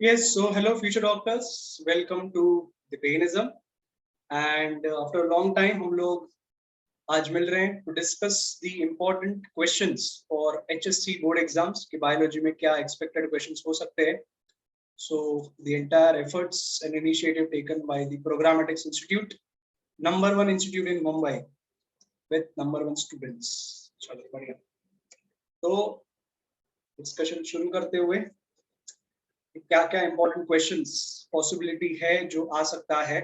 Yes, so hello future doctors, welcome to the Painism and after a long time हम लोग आज मिल रहे हैं to discuss the important questions for HSC board exams कि biology में क्या expected questions हो सकते हैं. So the entire efforts and initiative taken by the Programmatics Institute, #1 institute in Mumbai with #1 students. चलो बढ़िया. तो discussion शुरू करते हुए क्या क्या इंपॉर्टेंट क्वेश्चंस पॉसिबिलिटी है जो आ सकता है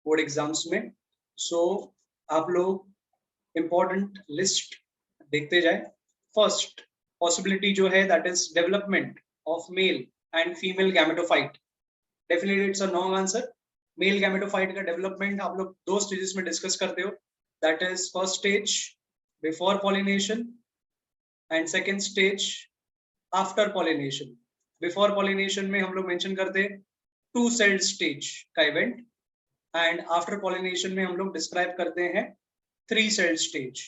बोर्ड एग्जाम्स में. सो आप लोग इंपॉर्टेंट लिस्ट देखते जाए. फर्स्ट पॉसिबिलिटी जो है that is development of male and female gametophyte. Definitely it's a long answer. Male gametophyte का डेवलपमेंट आप लोग दो स्टेजेस में डिस्कस करते हो. That is first stage before pollination and second stage after pollination. Before pollination में हम लोग मेंशन करते हैं 2 सेल्ड स्टेज का इवेंट एंड आफ्टर पॉलिनेशन में हम लोग डिस्क्राइब करते हैं 3 सेल्ड स्टेज.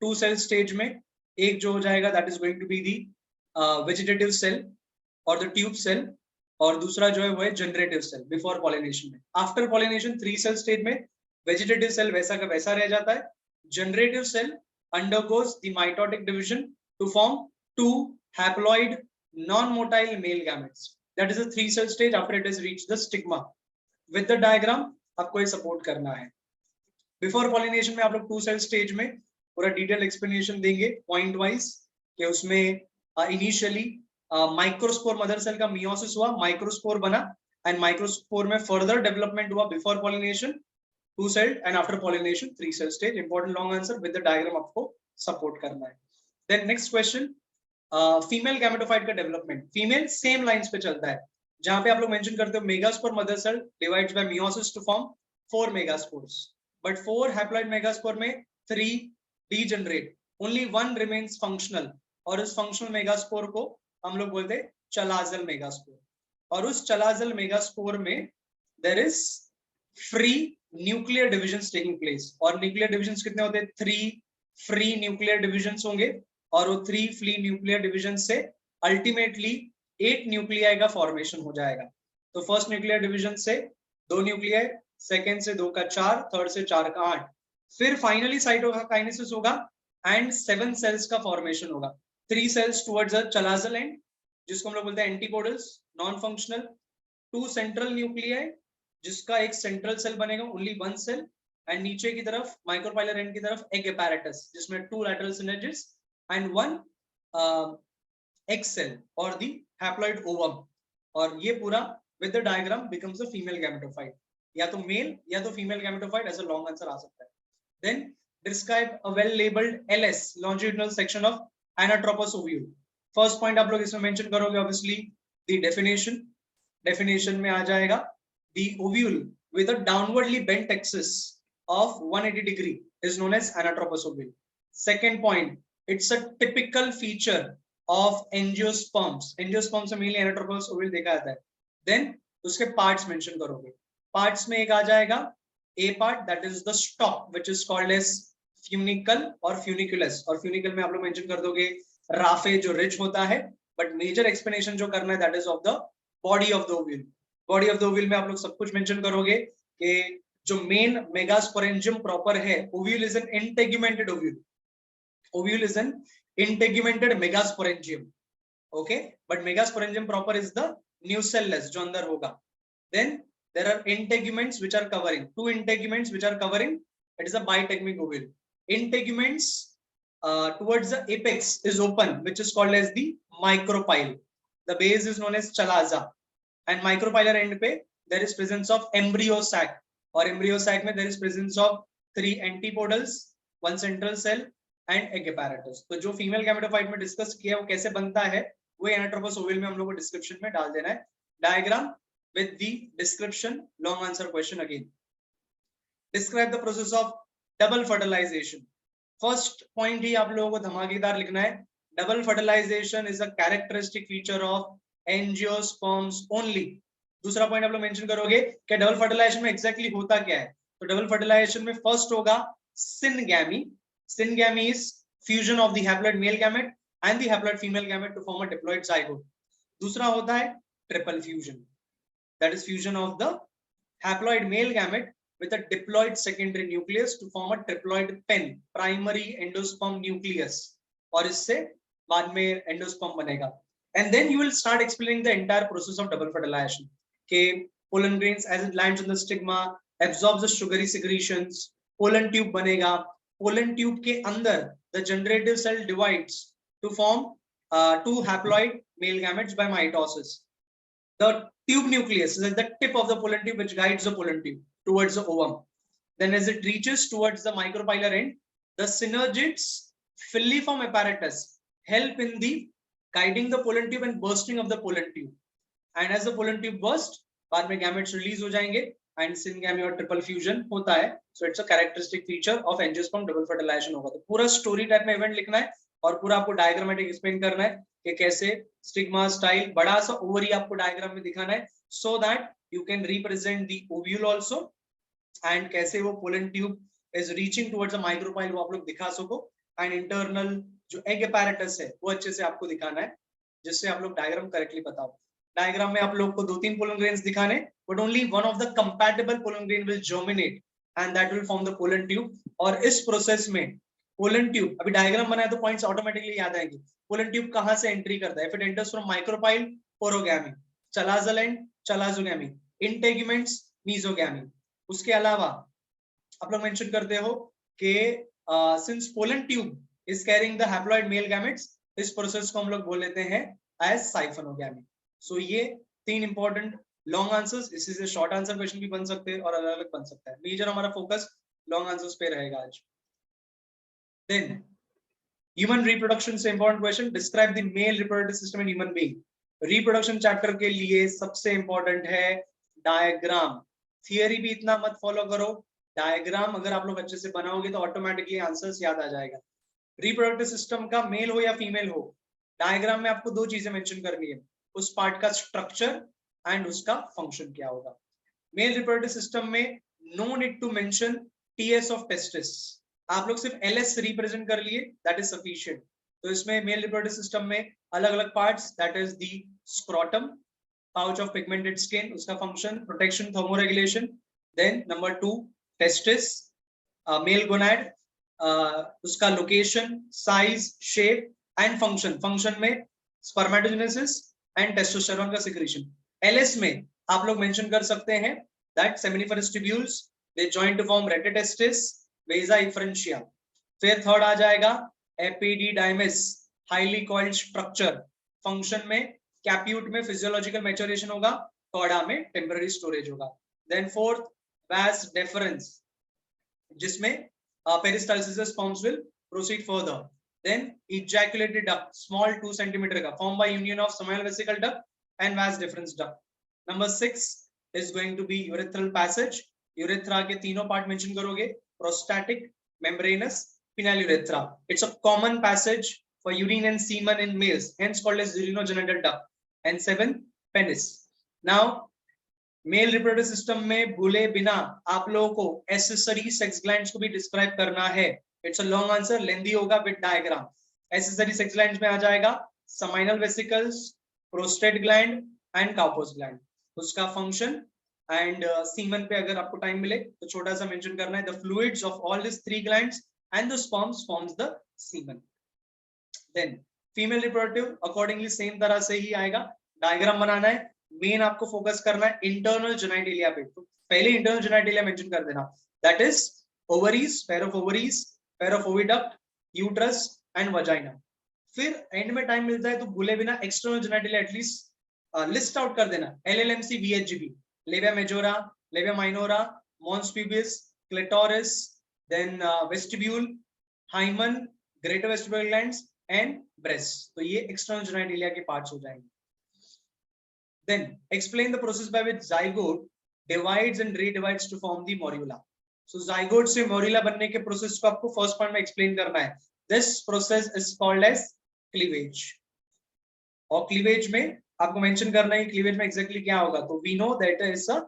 2 सेल स्टेज में एक जो हो जाएगा that is going to be the vegetative cell और द ट्यूब सेल और दूसरा जो है वो है जनरेटिव सेल बिफोर पॉलिनेशन में. आफ्टर पॉलिनेशन 3 सेल स्टेज में वेजिटेटिव सेल वैसा का वैसा रह जाता है. Generative cell undergoes the mitotic division to form 2 haploid non-motile male gametes. That is a 3 cell stage after it has reached the stigma. With the diagram आपको ये support करना है. बिफोर पॉलिनेशन में आप लोग 2 सेल स्टेज में पूरा detail explanation देंगे पॉइंट वाइज कि उसमें इनिशियली माइक्रोस्पोर मदर सेल का मियोसिस हुआ, माइक्रोस्पोर बना एंड माइक्रोस्पोर में फर्दर डेवलपमेंट हुआ before pollination 2 cell and after pollination 3 cell stage. Important long answer with the diagram आपको सपोर्ट करना है. Then next question female gametophyte का डेवलपमेंट. फीमेल सेम लाइंस पे चलता है जहां पे आप लोग मेंशन करते हो megaspore mother cell divides by meiosis to form 4 megaspores. But 4 haploid megaspore में 3 डीजनरेट, ओनली 1 रिमेन्स फंक्शनल और उस फंक्शनल मेगास्पोर को हम लोग बोलते हैं चलाजल मेगास्पोर. और उस चलाजल मेगास्पोर में there is free nuclear divisions taking place. और न्यूक्लियर डिविजन्स कितने होते हैं? 3 फ्री न्यूक्लियर डिविजन्स होंगे और वो 3 फ्री न्यूक्लियर डिवीजन से अल्टीमेटली 8 न्यूक्लियाई का फॉर्मेशन हो जाएगा. तो फर्स्ट न्यूक्लियर डिवीजन से 2 न्यूक्लियाई, सेकंड से 2 का 4, थर्ड से 4 का 8. फिर फाइनली साइटोकाइनेसिस होगा एंड 7 सेल्स का फॉर्मेशन होगा. 3 cells towards the chalazal and जिसको हम लोग बोलते हैं antipodals non functional. 2 central nuclei जिसका एक सेंट्रल सेल बनेगा ओनली 1 सेल एंड नीचे की तरफ माइक्रोपाइलर एंड की तरफ एग एपैरेटस जिसमें 2 lateral synergids and 1 egg cell or the haploid ovum. और ये पूरा with the diagram becomes a female gametophyte. या तो मेल या तो फीमेल gametophyte ऐसा लॉन्ग आंसर आ सकता है. Then describe a well labeled LS longitudinal section of anatropous ovule. First point आप लोग इसमें मेंशन करोगे ऑब्वियसली the definition. definition में आ जाएगा the ovule with a downwardly bent axis of 180 degree is known as anatropous ovule. Second point, it's a typical feature of angiosperms. angiosperms में mainly anatropous ovule देखा जाता है. then उसके parts mention करोगे. parts में एक आ जाएगा A part that is the stalk which is called as funicle or funiculus. और funicle में आप लोग mention कर दोगे राफे जो रिच होता है. but major explanation जो करना है that is of the body of the ovule. body of the ovule में आप लोग सब कुछ mention करोगे कि जो main megasporangium proper है ovule is an integumented ovule. Ovule is an integumented megasporangium. Okay, but megasporangium proper is the nucellus जो अंदर होगा. Then there are integuments which are covering 2 integuments which are covering. It is a bitegmic ovule. Integuments towards the apex is open, which is called as the micropyle. The base is known as chalaza, and micropylar end पे there is presence of embryo sac. और embryo sac में there is presence of 3 antipodals, 1 central cell and egg apparatus. तो जो female gametophyte में discuss किया वो कैसे बनता है वो एनाट्रोपस ओवल में हम लोग को डिस्क्रिप्शन में डाल देना है. Diagram with the description. Long answer question again. Describe the process of double fertilisation. First point ही आप लोगों को धमाकेदार लिखना है. Double fertilisation is a characteristic feature of angiosperms only. दूसरा पॉइंट आप लोग मेंशन करोगे कि डबल फर्टिलाइजेशन में एग्जैक्टली होता क्या है. तो डबल फर्टिलाइजेशन में फर्स्ट होगा syngamy. Syngamy is fusion of the haploid male gamete and the haploid female gamete to form a diploid zygote. दूसरा होता है triple fusion. That is fusion of the haploid male gamete with a diploid secondary nucleus to form a triploid pen, primary endosperm nucleus. और इससे बाद में endosperm बनेगा. And then you will start explaining the entire process of double fertilization. Okay, pollen grains as it lands on the stigma absorbs the sugary secretions. Pollen tube बनेगा. Pollen tube के अंदर the generative cell divides to form two haploid male gametes by mitosis. The tube nucleus is at the tip of the pollen tube, which guides the pollen tube towards the ovum. Then as it reaches towards the micropylar end, the synergids filiform apparatus help in the guiding the pollen tube and bursting of the pollen tube. And as the pollen tube burst, बाद में gametes release हो जाएंगे and syngamy और triple fusion होता है. So it's a characteristic feature of angiosperm double fertilization होगा. तो पूरा story type में event लिखना है और पूरा आपको diagrammatic explain करना है कि कैसे stigma style बड़ा सा ovary आपको diagram में दिखाना है, so that you can represent the ovule also and कैसे वो pollen tube is reaching towards the micropyle वो आप लोग दिखा सको, and internal जो egg apparatus है वो अच्छे से आपको दिखाना है जिससे आप लोग diagram correctly बताओ. डायग्राम में आप लोग को 2-3 pollen grains दिखाने, but only one of the compatible pollen grain will germinate and that will form the pollen tube. और इस प्रोसेस में pollen tube अभी डायग्राम बनाया तो पॉइंट्स ऑटोमेटिकली याद आएंगे. pollen tube कहां से एंट्री करता है? If it enters from micropyle, porogamy, chalazal end, chalazogamy, integuments, mesogamy. उसके अलावा आप लोग मेंशन करते हो कि since pollen tube is carrying the haploid male gametes, इस प्रोसेस को हम लोग बोल लेते हैं as siphonogamy. So ये 3 important long answers. इसी से short answer question भी बन सकते हैं और अलग अलग बन सकता है. मेजर हमारा फोकस long answers पे रहेगा आज. Then human reproduction से important question. Describe the male reproductive system in human being. Reproduction chapter के लिए सबसे important है diagram. Theory भी इतना मत follow करो. Diagram अगर आप लोग अच्छे से बनाओगे तो automatically answers याद आ जाएगा. Reproductive system का male हो या female हो, diagram में आपको 2 चीजें mention करनी है. उस पार्ट का स्ट्रक्चर एंड उसका फंक्शन क्या होगा. मेल रिप्रोडक्टिव सिस्टम में no need to mention TS of testis. आप लोग सिर्फ एलएस रिप्रेजेंट कर लिए, दैट इज सफिशिएंट. तो इसमें मेल रिप्रोडक्टिव सिस्टम में अलग अलग parts, that is the scrotum, pouch of pigmented skin, उसका function protection, thermoregulation. Then number 2 testis, male gonad, उसका location, size, shape and function. Function में स्पर्मेटोजेनेसिस एंड टेस्टोस्टेरोन का secretion. LS में आप लोग मेंशन कर सकते हैं that seminiferous tubules they join to form rete testis, vasa efferentia. फिर थर्ड आ जाएगा epididymis, highly coiled structure. Function में कैप्यूट में फिजियोलॉजिकल मैच्योरेशन होगा, कॉर्डा में टेम्पररी स्टोरेज होगा. देन फोर्थ वास डेफरेंस, जिसमें peristalsis sperms will proceed further. Then ejaculated duct, small 2 centimeter का, formed by union of seminal vesicle duct and vas deferens duct. Number 6 is going to be urethral passage. Urethra के तीनों part mention करोगे, prostatic, membranous, penile urethra. It's a common passage for urine and semen in males, hence called as urinogenital duct. And 7 penis. Now mail reproductive system में भूले बिना आप लोगों को accessory sex glands को भी डिस्क्राइब करना है. It's a long answer, lengthy होगा with diagram. Accessory sex glands में आ जाएगा seminal vesicles, prostate gland and Cowper's gland. उसका function and semen पे अगर आपको टाइम मिले तो छोटा सा मेंशन करना है. The fluids of all these 3 glands and the sperms forms the semen. Then female reproductive accordingly same तरह से ही आएगा. डायग्राम बनाना है. मेन आपको फोकस करना है इंटरनल जेनिटलिया पे. तो पहले इंटरनल जेनिटलिया मेंशन कर देना. That is ovaries, pair of ovaries, pair of oviduct, uterus and vagina. फिर एंड में टाइम मिलता है तो भूले बिना external genitalia at least list out कर देना. LLMC, VHGB, labia majora, labia minora, mons pubis, clitoris, then vestibule, hymen, greater vestibular glands and breast. तो ये एक्सटर्नल जेनिटलिया के पार्ट्स हो जाएंगे. Then explain the process by which zygote divides and redivides to form the morula. So zygote से morula बनने के process को आपको फर्स्ट पॉइंट में एक्सप्लेन करना है. This process is called as cleavage. और क्लीवेज में आपको मेंशन करना है क्लीवेज में एग्जैक्टली क्या होगा. तो we know that is a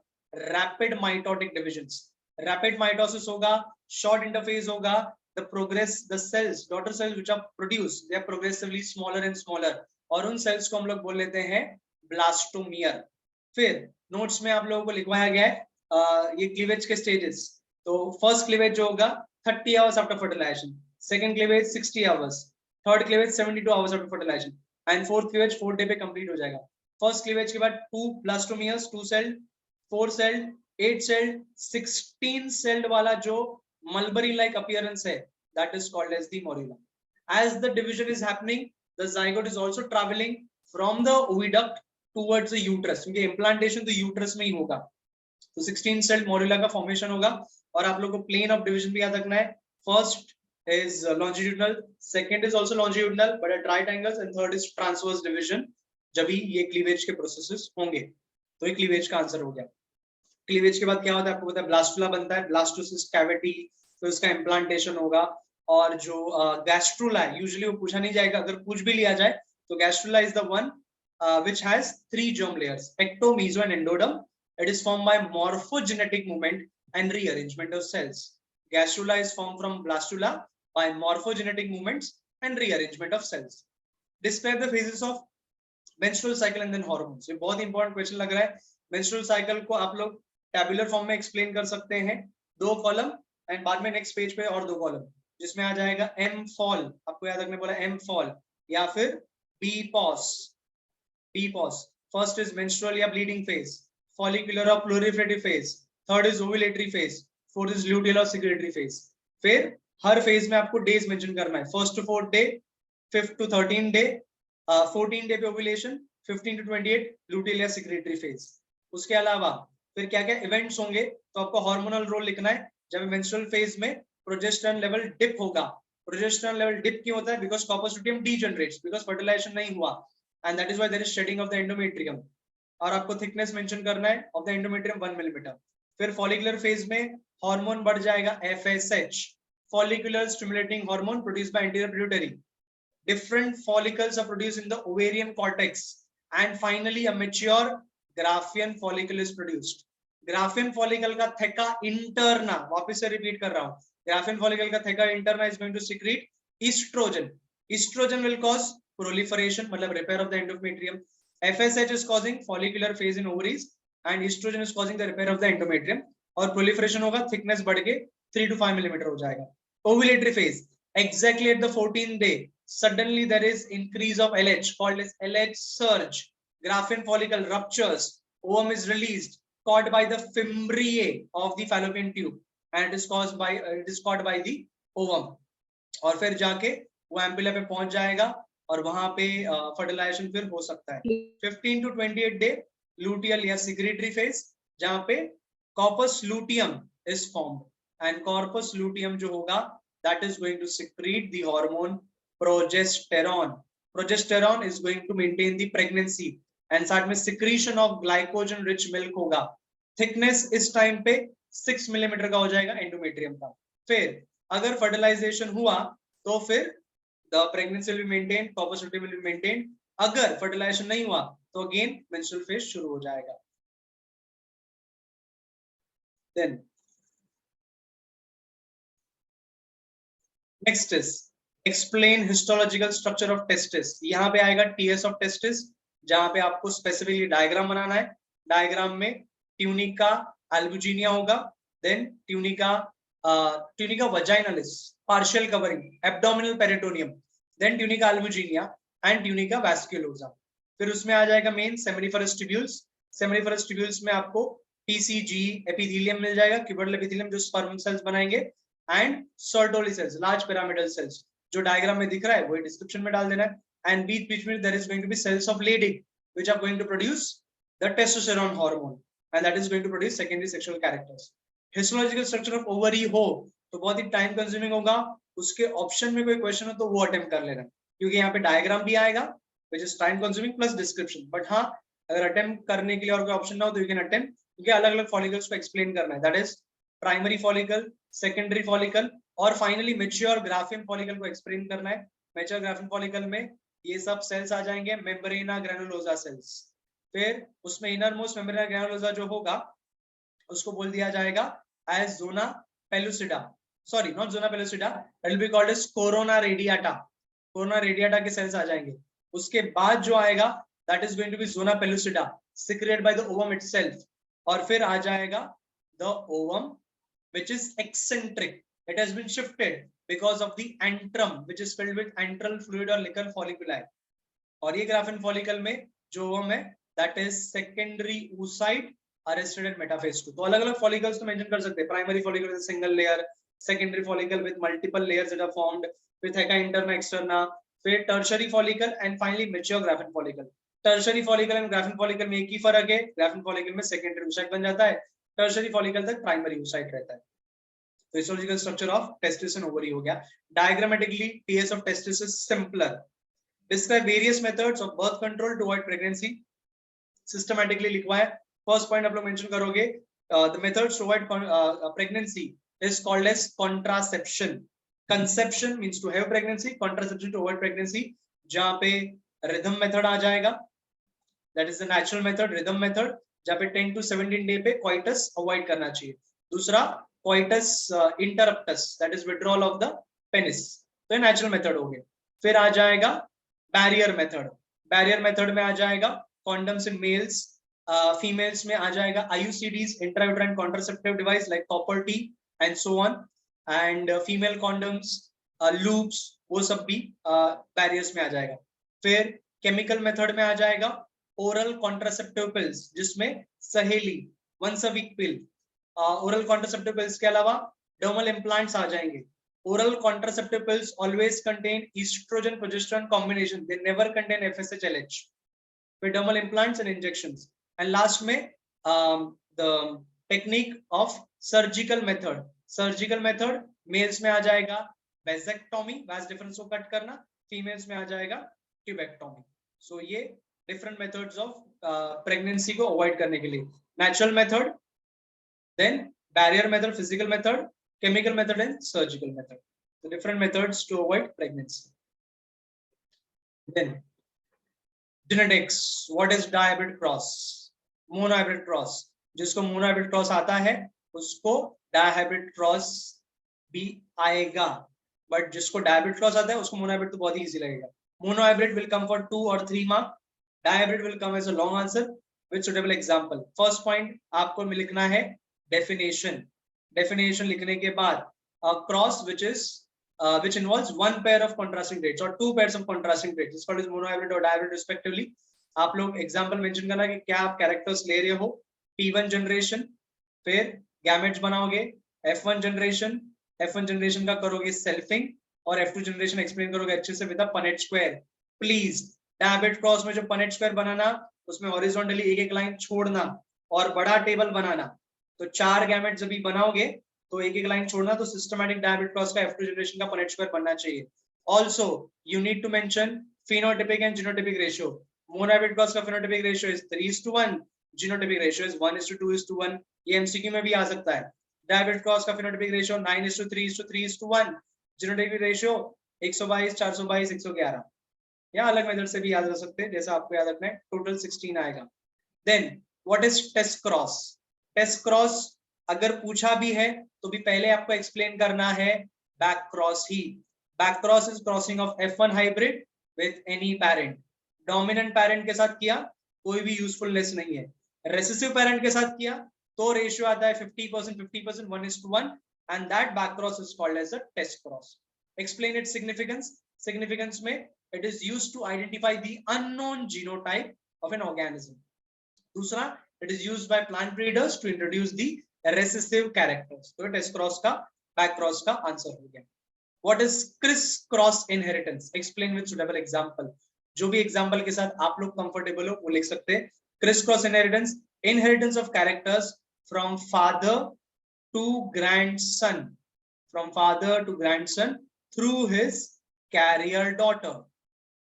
rapid mitotic divisions. Rapid mitosis होगा, short interphase होगा. The cells, daughter cells which are produced, they are progressively smaller and smaller. और उन cells को हम लोग बोल लेते हैं ब्लास्टोमियर। फिर नोट्स में आप लोगों को लिखवाया गया है ये क्लीवेज के स्टेजेस। तो फर्स्ट क्लीवेज जो होगा 30 hours after fertilisation, second cleavage 60 hours, third cleavage 72 hours after fertilisation and fourth cleavage 4 day पे कंप्लीट हो जाएगा। फर्स्ट क्लीवेज के बाद 2 blastomeres, 2 cell, 4 cell, 8 cell, 16 cell वाला जो मलबरी लाइक अपीयरेंस है, that is called as the morula. As the division is happening, the zygote is also traveling from the oviduct towards the uterus, क्योंकि implantation तो uterus में ही होगा। तो 16 cell morula का formation होगा। और आप लोगों को प्लेन ऑफ डिवीजन भी याद रखना है। First is longitudinal, second is also longitudinal but at right angles, and third is transverse division। जब भी ये क्लीवेज के प्रोसेसेस होंगे तो ये क्लीवेज का आंसर हो गया। क्लीवेज के बाद क्या होता है आपको पता है, ब्लास्टुला बनता है, ब्लास्टोसिस्ट कैविटी, तो इसका इम्प्लांटेशन होगा। और जो गैस्ट्रुला है, यूजुअली वो पूछा नहीं जाएगा, अगर पूछ भी लिया जाए तो gastrula is the one which has 3 germ layers, ecto, meso and endoderm. It is formed by morphogenetic movement and rearrangement of cells. Gastrula is formed from blastula by morphogenetic movements and rearrangement of cells. Describe the phases of menstrual cycle and then hormones. ये बहुत important question लग रहा है। menstrual cycle को आप लोग tabular form में explain कर सकते हैं, 2 कॉलम एंड बाद में नेक्स्ट पेज पे और 2 कॉलम, जिसमें आ जाएगा एम फॉल, आपको याद रखने बोला एम फॉल, या फिर बी पॉस। बी पॉस फर्स्ट इज मेंस्ट्रुअल या ब्लीडिंग फेज, फॉलिकुलर और proliferative phase, third is ovulatory phase, fourth is luteal और सेक्रेटरी फेज। फिर हर फेज में आपको डेज मेंशन करना है, first to fourth day, fifth to 13 day, 14 day पे ओव्यूलेशन, 15 टू 28 ल्यूटियल या सेक्रेटरी फेज। उसके अलावा फिर क्या क्या इवेंट्स होंगे, तो आपको हार्मोनल रोल लिखना है। जब मेंस्ट्रुअल फेज में प्रोजेस्टेरोन लेवल डिप होगा, प्रोजेस्टेरोन लेवल डिप क्यों होता है, because corpus luteum degenerates, because fertilisation नहीं हुआ, and that is why there is shedding of the endometrium. और आपको थिकनेस मेंशन करना है ऑफ द एंडोमेट्रियम 1 मिलीमीटर। फिर फॉलिकुलर फेज में हार्मोन बढ़ जाएगा FSH, follicular stimulating hormone produced by anterior pituitary. Different follicles are produced in the ovarian cortex, and finally a mature Graafian follicle is produced. Graafian follicle का theca interna, वापस से repeat कर रहा हूँ, Graafian follicle का theca interna is going to secrete estrogen. Estrogen will cause proliferation, मतलब repair of the endometrium. FSH is causing follicular phase in ovaries, and estrogen is causing the repair of the endometrium. और proliferation होगा, thickness बढ़ के 3 to 5 millimeter हो जाएगा। Ovulatory phase, exactly at the 14th day, suddenly there is increase of LH called as LH surge. Graafian follicle ruptures, ovum is released, caught by the fimbriae of the fallopian tube, and it is caught by the ovum. और फिर जाके वो ampulla पे पहुंच जाएगा और वहां पे फर्टिलाइजेशन फिर हो सकता है। 15 to 28 डे लूटियल या सिक्रेटरी फेज, जहां पे corpus luteum is formed, and corpus luteum जो होगा that is going to secrete the hormone progesterone. Progesterone is going to maintain the pregnancy, and साथ में secretion of glycogen rich milk होगा। thickness इस time पे 6 millimetre का हो जाएगा एंडोमेट्रियम का। फिर अगर फर्टिलाइजेशन हुआ तो फिर the pregnancy will be maintained, corpus luteum will be maintained। अगर फर्टिलाइजेशन नहीं हुआ तो अगेन menstrual phase शुरू हो जाएगा। Then next is explain histological structure of testis। यहाँ पे आएगा TS of testis, जहाँ पे आपको स्पेसिफिकली डायग्राम बनाना है। डायग्राम में ट्यूनिका अल्बुजिनिया होगा, then tunica vaginalis partial covering, abdominal peritoneum, then tunica albuginea and tunica vasculosa. फिर उसमें आ जाएगा main seminiferous tubules. Seminiferous tubules में आपको TCG एपिथेलियम मिल जाएगा, क्यूबोइडल एपिथेलियम जो स्पर्म सेल्स बनाएंगे, and Sertoli cells, large pyramidal cells, जो डायग्राम में दिख रहा है वही डिस्क्रिप्शन में डाल देना है। एंड बीच बीच में there is going to be cells of Leydig which are going to produce the testosterone hormone, and that is going to produce secondary sexual characters. Histological structure of ovary हो तो बहुत ही टाइम कंज्यूमिंग होगा, उसके option में कोई question हो तो वो अटेम्प्ट कर लेना, क्योंकि यहाँ पे डायग्राम भी आएगा which is time consuming plus description. But हाँ, अगर अटेम्प्ट करने के लिए और कोई ऑप्शन ना हो तो यू कैन अटेम्प्ट, क्योंकि अलग अलग फॉलिकल्स को एक्सप्लेन करना है, that is primary follicle, secondary follicle और फाइनली मैच्योर ग्राफियन फॉलिकल को एक्सप्लेन करना है। मैच्योर ग्राफियन फॉलिकल में ये सब सेल्स आ जाएंगे, मेम्ब्रेना ग्रैनुलोसा सेल्स। फिर उसमें इनर मोस्ट मेम्ब्रेना ग्रैनुलोसा जो होगा उसको बोल दिया जाएगा as zona pellucida, sorry not zona pellucida, it will be called as corona radiata. Corona radiata के सेल्स आ जाएंगे। उसके बाद जो आएगा that is going to be zona pellucida secreted by the ovum itself. और फिर आ जाएगा the ovum which is eccentric, it has been shifted because of the antrum which is filled with antral fluid or liquor folliculi. और ये graphene follicle में जो ovum है that is secondary oocyte arrested at metaphase 2. तो अलग अलग follicles तो mention कर सकते हैं. Primary follicle with single layer, secondary follicle with multiple layers that are formed with theca interna externa, फिर tertiary follicle and finally mature graafian follicle. Tertiary follicle and graafian follicle में एक ही फर्क है, ग्राफिन फॉलिकल में secondary oocyte बन जाता है, टर्शरी फॉलिकल तक प्राइमरी oocyte रहता है. तो histological structure of testis and ovary हो गया. Diagrammatically TS of testis is simpler. Describe various methods of birth control to avoid pregnancy. Systematically लिखवा है. First point आप लोग mention करोगे, the methods to avoid pregnancy is called as contraception. Conception means to have pregnancy, contraception to avoid pregnancy. जहाँ पे rhythm method आ जाएगा, that is the natural method, rhythm method, जहाँ पे 10 to 17 day पे coitus avoid करना चाहिए. दूसरा coitus interruptus, that is withdrawal of the penis. तो natural method हो गए. फिर आ जाएगा बैरियर मेथड. बैरियर मेथड में आ जाएगा कॉन्डम्स इन मेल्स, फीमेल्स में आ जाएगा IUCDs, intrauterine contraceptive device like copper T and so on, and female condoms, loops, वो सब भी बैरियर्स में आ जाएगा. फिर केमिकल मेथड में आ जाएगा ओरल कॉन्ट्रासेप्टिव पिल्स, जिसमें Saheli once a week pill. Oral contraceptive pills के अलावा डर्मल इम्प्लांट्स आ जाएंगे. Oral contraceptive pills always contain estrogen progesterone combination. They never contain FSH/LH. With dermal implants and injections. And last में the technique of surgical method. Surgical method males में आ जाएगा vasectomy, vas difference को cut करना. Females में आ जाएगा tubectomy. So ये different methods of pregnancy को avoid करने के लिए. Natural method, then barrier method, physical method, chemical method and surgical method. The different methods to avoid pregnancy. Then genetics. What is dihybrid cross? Monohybrid cross. जिसको monohybrid cross आता है उसको dihybrid cross भी आएगा, but जिसको dihybrid cross आता है उसको monohybrid तो बहुत ही easy लगेगा. Monohybrid will come for 2 or 3 mark. Dihybrid will come as a long answer with suitable example. First point आपको लिखना है definition. Definition लिखने के बाद a cross which involves one pair of contrasting traits or two pairs of contrasting traits is called as monohybrid or dihybrid respectively. आप लोग example mention करना कि क्या आप characters ले रहे हो. P1 generation, फिर gametes बनाओगे, F1 generation का करोगे selfing और F2 generation explain करोगे अच्छे से with a Punnett square. Please dihybrid cross में जो Punnett square बनाना उसमें horizontally एक एक line छोड़ना और बड़ा table बनाना. तो 4 गैमेट्स जब भी बनाओगे तो एक एक लाइन छोड़ना. तो सिस्टमैटिक डायहाइब्रिड क्रॉस का F2 जनरेशन का Punnett स्क्वायर बनना चाहिए. Also you need to mention phenotypic and genotypic ratio. Monohybrid cross का phenotypic ratio is 3:1, genotypic ratio is 1:2:1. ये MCQ में भी आ सकता है. Dihybrid cross का phenotypic ratio 9:3:3:1, genotypic ratio 122, 422, 111. या अलग मेथड से भी याद रख सकते हैं जैसा आपको याद रखना है. टोटल 16 आएगा. Then what is test cross? Test cross अगर पूछा भी है तो भी पहले आपको एक्सप्लेन करना है back cross he. Back cross is crossing of F1 hybrid with any parent. Dominant parent के साथ किया कोई भी यूजफुलनेस नहीं है. रेसेसिव पैरेंट के साथ किया तो रेशियो आता है 50%, 50%, 1:1 and that back cross is called as a test cross. Explain its significance. Significance में it is used to identify the unknown genotype of an organism. दूसरा it is used by plant breeders to introduce the recessive characters. तो test cross का back cross का answer हो गया. What is criss cross inheritance? Explain with suitable example. जो भी example के साथ आप लोग comfortable हो वो लिख सकते हैं. Criss cross inheritance, inheritance of characters from father to grandson, from father to grandson through his carrier daughter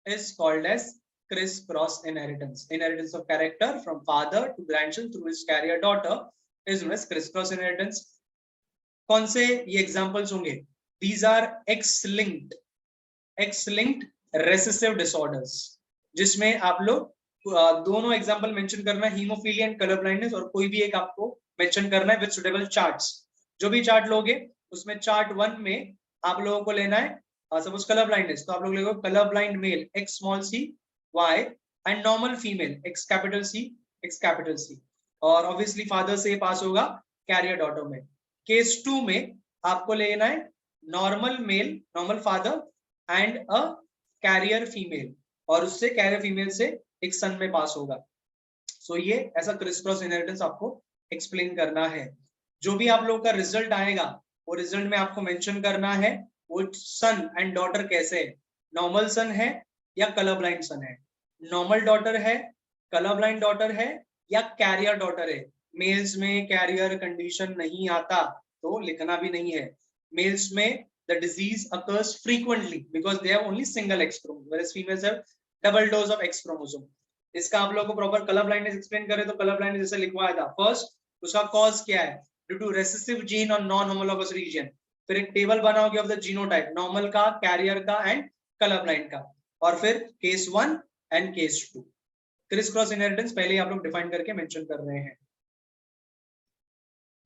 is called as criss cross inheritance. Inheritance of character from father to grandson through his carrier daughter is known as criss cross inheritance. कौन से ये examples होंगे? These are X-linked recessive disorders, जिसमें आप लोग दोनों example mention करना है, हीमोफीलिया एंड कलर ब्लाइंडनेस, और कोई भी एक आपको mention करना है with suitable charts. जो भी चार्ट लोगे उसमें चार्ट 1 में आप लोगों को लेना है सपोज कलर ब्लाइंडनेस, तो आप लोग लेंगे colour blind male X small c Y and normal female X capital C, और ऑब्वियसली फादर से पास होगा कैरियर डॉटर में। केस 2 में आपको लेना है normal male, normal father and a carrier female, और उससे कैरियर फीमेल से एक सन में पास होगा। सो ये ऐसा क्रिस क्रॉस इनहेरिटेंस आपको एक्सप्लेन करना है। जो भी आप लोगों का रिजल्ट आएगा वो रिजल्ट में आपको मेंशन करना है वो सन एंड डॉटर कैसे है, नॉर्मल सन है या कलर ब्लाइंड सन है, नॉर्मल डॉटर है, कलर ब्लाइंड डॉटर है या कैरियर डॉटर है। मेल्स में कैरियर कंडीशन नहीं आता तो लिखना भी नहीं है। मेल्स में the disease occurs frequently because they have only single X chromosome, whereas females have double dose of X chromosome. इसका आप लोगों को प्रॉपर कलर ब्लाइंडनेस एक्सप्लेन करें तो कलर ब्लाइंडनेस जैसे लिखवाया था, फर्स्ट उसका कॉज क्या है, ड्यू टू रेसेसिव जीन और नॉन होमोलॉगस रीजन। फिर एक टेबल बनाओगे ऑफ द जीनोटाइप, नॉर्मल का, कैरियर का एंड कलर ब्लाइंड का, और फिर case 1 and case 2। Criss cross inheritance पहले ही आप लोग डिफाइन करके मेंशन कर रहे हैं।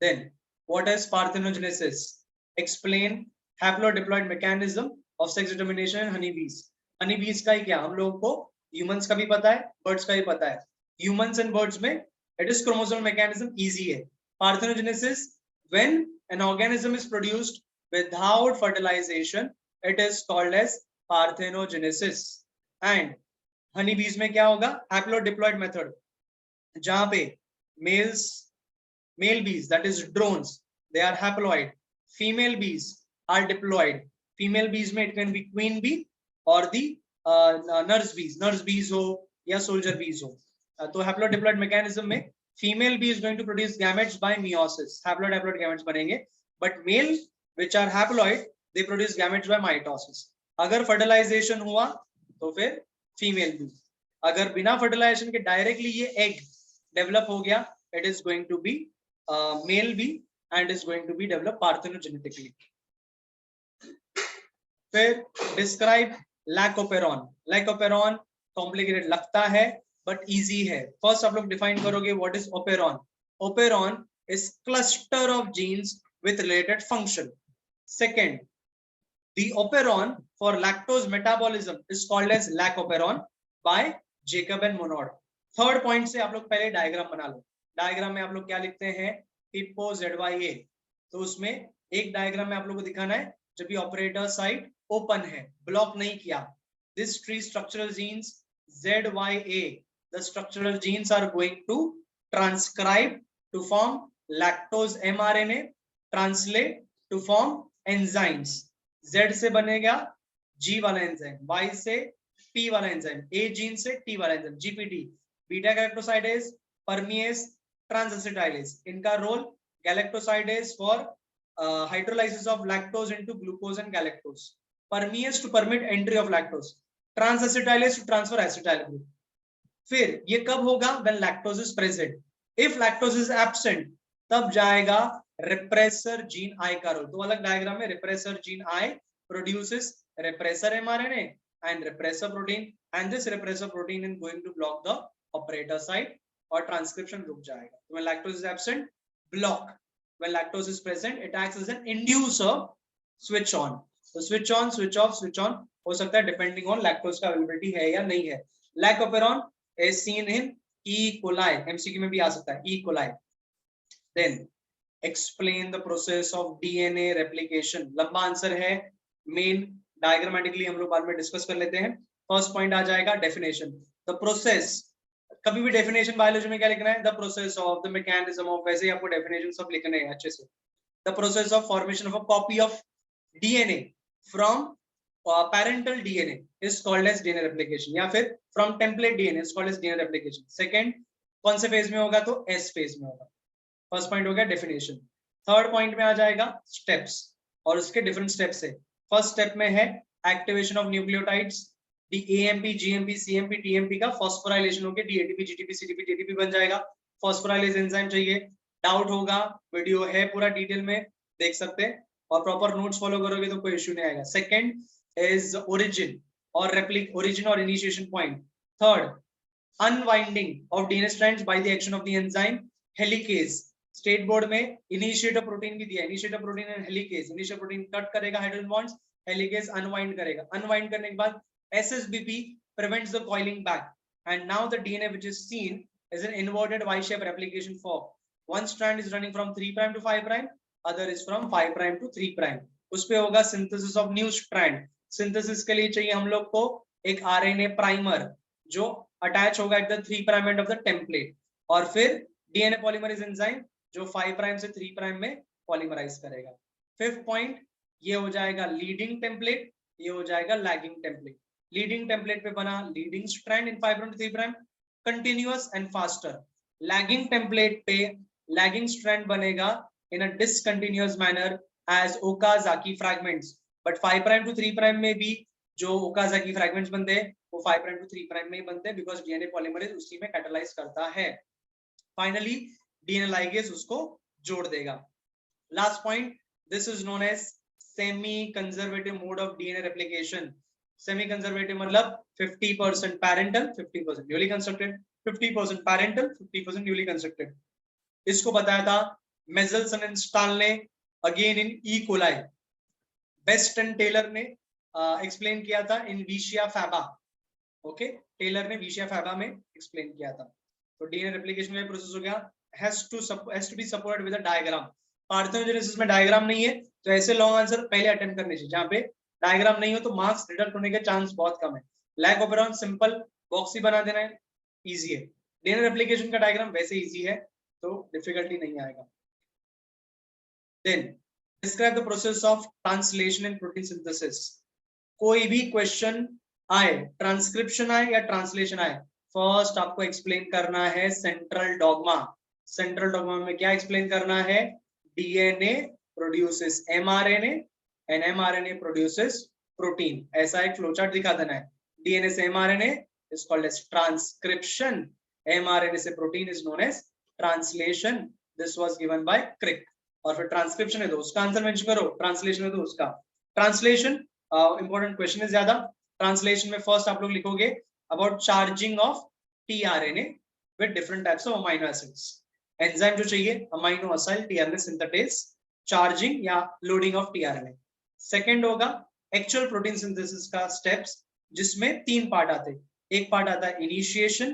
Then what is parthenogenesis, explain haplodiploid mechanism of sex determination in honeybees. Honeybees का ही क्या, हम लोगों को ह्यूमंस का भी पता है, बर्ड्स का भी पता है। ह्यूमंस एंड बर्ड्स में it is chromosomal mechanism easy है। Parthenogenesis when an organism is produced without fertilisation it is called as parthenogenesis. And honeybees में क्या होगा, हैप्लोडिप्लॉइड मेथड, जहां पे male bees, that is drones, they are haploid, female bees are diploid। female bees में it can be queen bee or the nurse bees हो या soldier bees हो। तो haplodiploid mechanism में female bee is going to produce gametes by meiosis, haploid gametes बनेंगे, but male which are haploid they produce gametes by mitosis। अगर fertilization हुआ तो फिर female bee, अगर बिना fertilization के directly ये egg develop हो गया it is going to be male bee and is going to be developed parthenogenetically। फिर describe lacoperon। lacoperon complicated लगता है but easy है। first आप लोग define करोगे what is operon। operon is cluster of genes with related function। second, the operon for lactose metabolism is called as lacoperon by Jacob and Monod। Third point से आप लोग पहले diagram बना लो। Diagram में आप लोग क्या लिखते हैं, हिप्पो ZYA, तो उसमें एक डायग्राम में आप लोग को दिखाना है जब ये ऑपरेटर साइट ओपन है, ब्लॉक नहीं किया। This tree structural genes ZYA, the structural genes are going to transcribe to form lactose mRNA, translate to form enzymes। Z से बनेगा G वाला एंजाइम, Y से P वाला एंजाइम, A जीन से T वाला enzyme, GPT, beta galactosidase, permease, transacetylase. इनका role galactosidase for hydrolysis of lactose into glucose and galactose, permease to permit entry of lactose, transacetylase to transfer acetyl group. फिर ये कब होगा, when lactose is present. If lactose is absent तब जाएगा repressor gene I का role. तो अलग diagram में repressor gene I produces repressor mRNA and repressor protein, and this repressor protein is going to block the operator site और transcription रुक जाएगा। तो when lactose is absent, block, when lactose is present it acts as an inducer, switch on। तो switch on, switch off, switch on हो सकता है depending on lactose का availability है या नहीं है। Lac operon is seen in E. coli, MCQ में भी आ सकता है E. coli। then explain the process of DNA replication। लंबा आंसर है, मेन डायग्रामेटिकली हम लोग बाद में डिस्कस कर लेते हैं। फर्स्ट पॉइंट आ जाएगा डेफिनेशन, द प्रोसेस। कभी भी डेफिनेशन बायोलॉजी में क्या लिखना है, the process of, the mechanism of, वैसे ही आपको डेफिनेशन सब लिखने हैं अच्छे से। The process of formation of a copy of DNA from parental DNA is called as DNA replication, या फिर from template DNA is called as DNA replication. Second, कौन से फेज में होगा, तो एस फेज में होगा। फर्स्ट पॉइंट हो गया डेफिनेशन। थर्ड पॉइंट में आ जाएगा स्टेप्स, और उसके डिफरेंट स्टेप्स है। फर्स्ट स्टेप में है activation of nucleotides, D AMP, GMP, CMP, TMP का फॉस्फोराइलेशन होकर डीएटीपी, जीटीपी, सीटीपी, टीटीपी बन जाएगा। फॉस्फोराइलेज एंजाइम चाहिए, डाउट होगा वीडियो है पूरा डिटेल में देख सकते हैं, और प्रॉपर नोट्स फॉलो करोगे तो कोई इश्यू नहीं आएगा। सेकंड इज ओरिजिन और रेप्लिक, ओरिजिन और initiation point. Third, unwinding of DNA strands by the action of the enzyme helicase. State board में इनिशिएटर प्रोटीन भी दिया, initiator protein and helicase. Initiator protein cut करेगा हाइड्रोजन बॉन्ड्स, हेलिकेज अनवाइंड करेगा। Unwind करने के बाद SSBP prevents the coiling back, and now the DNA which is seen is an inverted Y-shaped replication fork. One strand is running from 3 prime to 5 prime, other is from 5 prime to 3 prime. उस पे होगा synthesis of new strand. Synthesis के लिए चाहिए हम लोग को एक RNA primer जो attach होगा at the 3 prime end of the template, और फिर DNA polymerase enzyme जो 5 prime से 3 prime में polymerize करेगा. Fifth point, ये हो जाएगा leading template, ये हो जाएगा lagging template. Leading template पे बना leading strand in 5 prime to 3 prime, continuous and faster. Lagging template पे lagging strand बनेगा in a discontinuous manner as Okazaki fragments. But 5 prime to 3 prime में भी जो Okazaki fragments बनते हैं वो 5 prime to 3 prime में ही बनते हैं because DNA polymerase उसी में catalyze करता है. Finally DNA ligase उसको जोड़ देगा. Last point, this is known as semi-conservative mode of DNA replication. Semi-conservative मतलब 50% parental, 50% newly constructed, 50% parental, 50% newly constructed. इसको बताया था Mendelssohn and Stahl ने again in E. coli. Best and Taylor ने explain किया था in Vicia faba. Okay, Taylor ने Vicia faba में explain किया था. तो DNA replication में process हो गया, has to be supported with a diagram. Parthenogenesis में डायग्राम नहीं है तो ऐसे लॉन्ग आंसर पहले अटेम्प्ट करने चाहिए. जहां पे डायग्राम नहीं हो तो मार्क्स डिडक्ट होने के चांस बहुत कम है. लैक ओपेरॉन सिंपल बॉक्स ही बना देना है, इजी है. डीएनए रेप्लिकेशन का डायग्राम वैसे इजी है तो डिफिकल्टी नहीं आएगा. Then describe the process of translation in protein synthesis. कोई भी क्वेश्चन आए, ट्रांसक्रिप्शन आए या ट्रांसलेशन आए, फर्स्ट आपको एक्सप्लेन करना है सेंट्रल डॉग्मा. सेंट्रल डॉग्मा में क्या एक्सप्लेन करना है? DNA produces mRNA and mRNA produces protein. ऐसा एक फ्लोचार्ट दिखा देना है. DNA से mRNA is called as transcription. mRNA से protein is known as translation. This was given by Crick. और फिर ट्रांसक्रिप्शन है तो उसका आंसर मेंशन करो, ट्रांसलेशन है तो उसका. ट्रांसलेशन इंपॉर्टेंट क्वेश्चन है ज्यादा. ट्रांसलेशन में फर्स्ट आप लोग लिखोगे about charging of tRNA with different types of amino acids. Enzyme जो चाहिए amino acyl tRNA synthetase, charging या लोडिंग ऑफ टीआरएनए. सेकंड होगा एक्चुअल प्रोटीन सिंथेसिस का स्टेप्स, जिसमें 3 पार्ट आते हैं. एक पार्ट आता है इनिशिएशन,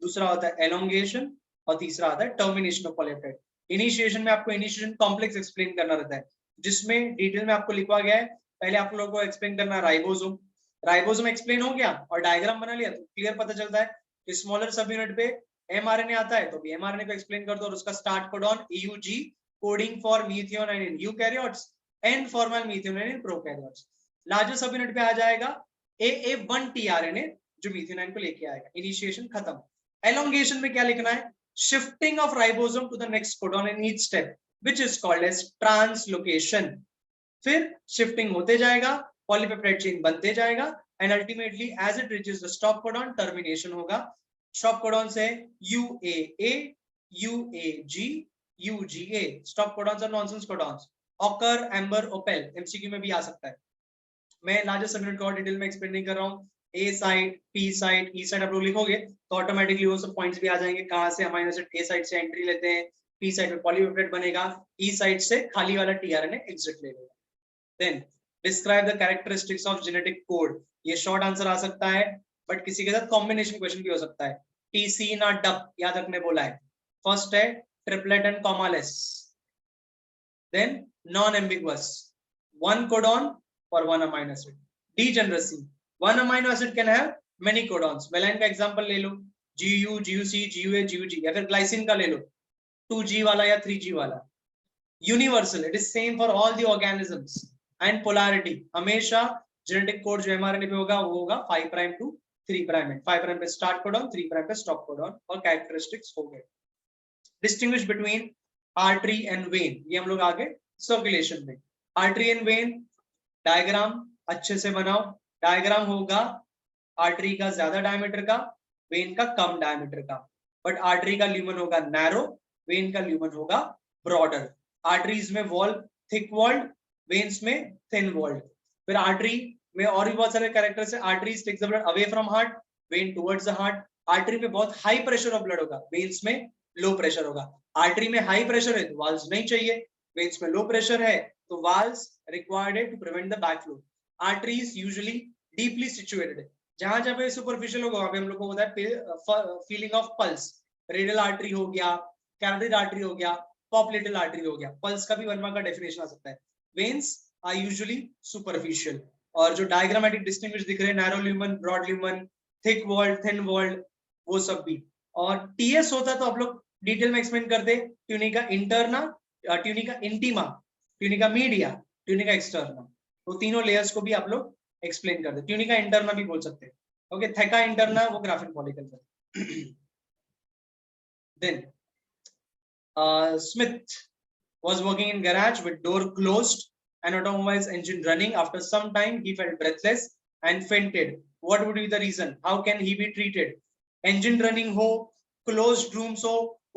दूसरा होता है एलोंगेशन और तीसरा आता है टर्मिनेशन ऑफ पॉलीपेप्टाइड. इनिशिएशन में आपको इनिशिएशन कॉम्प्लेक्स एक्सप्लेन करना रहता है, जिसमें डिटेल में आपको लिखवा गया है. पहले आप लोगों को एक्सप्लेन करना राइबोसोम. राइबोसोम एक्सप्लेन हो गया और डायग्राम बना लिया तो क्लियर पता चलता है. स्मॉलर सब यूनिट पे mRNA आता है तो भी mRNA को एक्सप्लेन कर दो और उसका start codon AUG, coding for methionine in eukaryotes and formyl methionine in prokaryotes. Larger subunit पे आ जाएगा AA1 tRNA जो मीथियोनाइन को लेके आएगा. इनिशिएशन खत्म. एलोंगेशन में क्या लिखना है? Shifting of ribosome to the next codon in each step which is called as translocation. फिर शिफ्टिंग होते जाएगा, पॉलीपेप्टाइड चेन बनते जाएगा and ultimately as it reaches the stop codon termination होगा. स्टॉप कोडॉन से UAA, UAG, UGA. Stop codons और nonsense codons. Ochre, amber, opal MCQ में भी आ सकता है. मैं लार्जर सब यूनिट को डिटेल में एक्सप्लेन नहीं कर रहा हूँ. ए साइट, पी साइट, ई साइट आप लोग लिखोगे तो ऑटोमेटिकली वो सब पॉइंट्स भी आ जाएंगे. कहां से अमाइनो एसिड ए साइट से एंट्री लेते हैं, पी साइट में पॉलीपेप्टाइड बनेगा, ई साइट से खाली वाला टीआरएनए एग्जिट ले लेगा. Then describe the characteristics of genetic code. ये शॉर्ट आंसर आ सकता है बट किसी के साथ कॉम्बिनेशन क्वेश्चन भी हो सकता है. टीसी ना डप याद रखने बोला है. फर्स्ट है triplet and commaless. Then non ambiguous, one codon for one amino acid. Degeneracy, one amino acid can have many codons. Valine का एग्जांपल ले लो, GU, GUC, GUA, GUG, या फिर ग्लाइसिन का ले लो 2G वाला या 3G वाला. Universal, it is same for all the organisms. And polarity, हमेशा जेनेटिक कोड जो एमआरएनए पे होगा वो होगा 5 प्राइम टू 3 प्राइम है. 5 प्राइम पे स्टार्ट कोडॉन, 3 प्राइम पे स्टॉप कोडॉन और कैरेक्टरिस्टिक्स हो गए. Distinguish between artery and when, ये हम लोग आगे सर्कुलेशन में. आर्टरी एंड वेन डायग्राम अच्छे से बनाओ. डायग्राम होगा आर्टरी का ज्यादा डायमीटर का, वेन का कम डायमीटर का. बट आर्टरी का ल्यूमन होगा नैरो, वेन का ल्यूमन होगा ब्रॉडर. आर्टरीज में वॉल थिक वॉल्ड, वेन्स में थिन वॉल्ड. फिर आर्टरी में और भी बहुत सारे कैरेक्टर्स है. Arteries takes the blood away from heart, vein towards the heart. Artery पे बहुत हाई प्रेशर ऑफ ब्लड होगा, वेन्स में लो प्रेशर होगा. आर्टरी में हाई प्रेशर है तो वाल्व्स नहीं चाहिए, वेन्स में लो प्रेशर है तो वाल्व्स रिक्वायर्ड है to prevent the backflow. Arteries usually deeply situated है. जहां जहां पे सुपरफिशियल होगा वहां पे हम लोग को होता है feeling of pulse. Radial artery हो गया, कैरोटिड आर्टरी हो गया, पॉपलेटल आर्टरी हो गया। पल्स का भी 1 मार्क का डेफिनेशन आ सकता है। Veins are usually superficial. और जो डायग्रामेटिक डिस्टिंग्विश दिख रहे हैं, narrow lumen, broad lumen, thick walled, thin walled, वो सब भी। और टीएस होता तो आप लोग डिटेल में एक्सप्लेन करते, tunica interna, tunica intima, tunica media, tunica externa, तो तीनों लेयर्स को भी आप लोग एक्सप्लेन करते। ट्यूनिका इंटरना भी बोल सकते हैं। ओके, थेका इंटरना वो ग्राफिन फॉलिकल का। Then Smith was working in garage with door closed and automobile's engine running. After some time, he felt breathless and fainted. What would be the reason? How can he be treated? Engine running हो, closed rooms हो,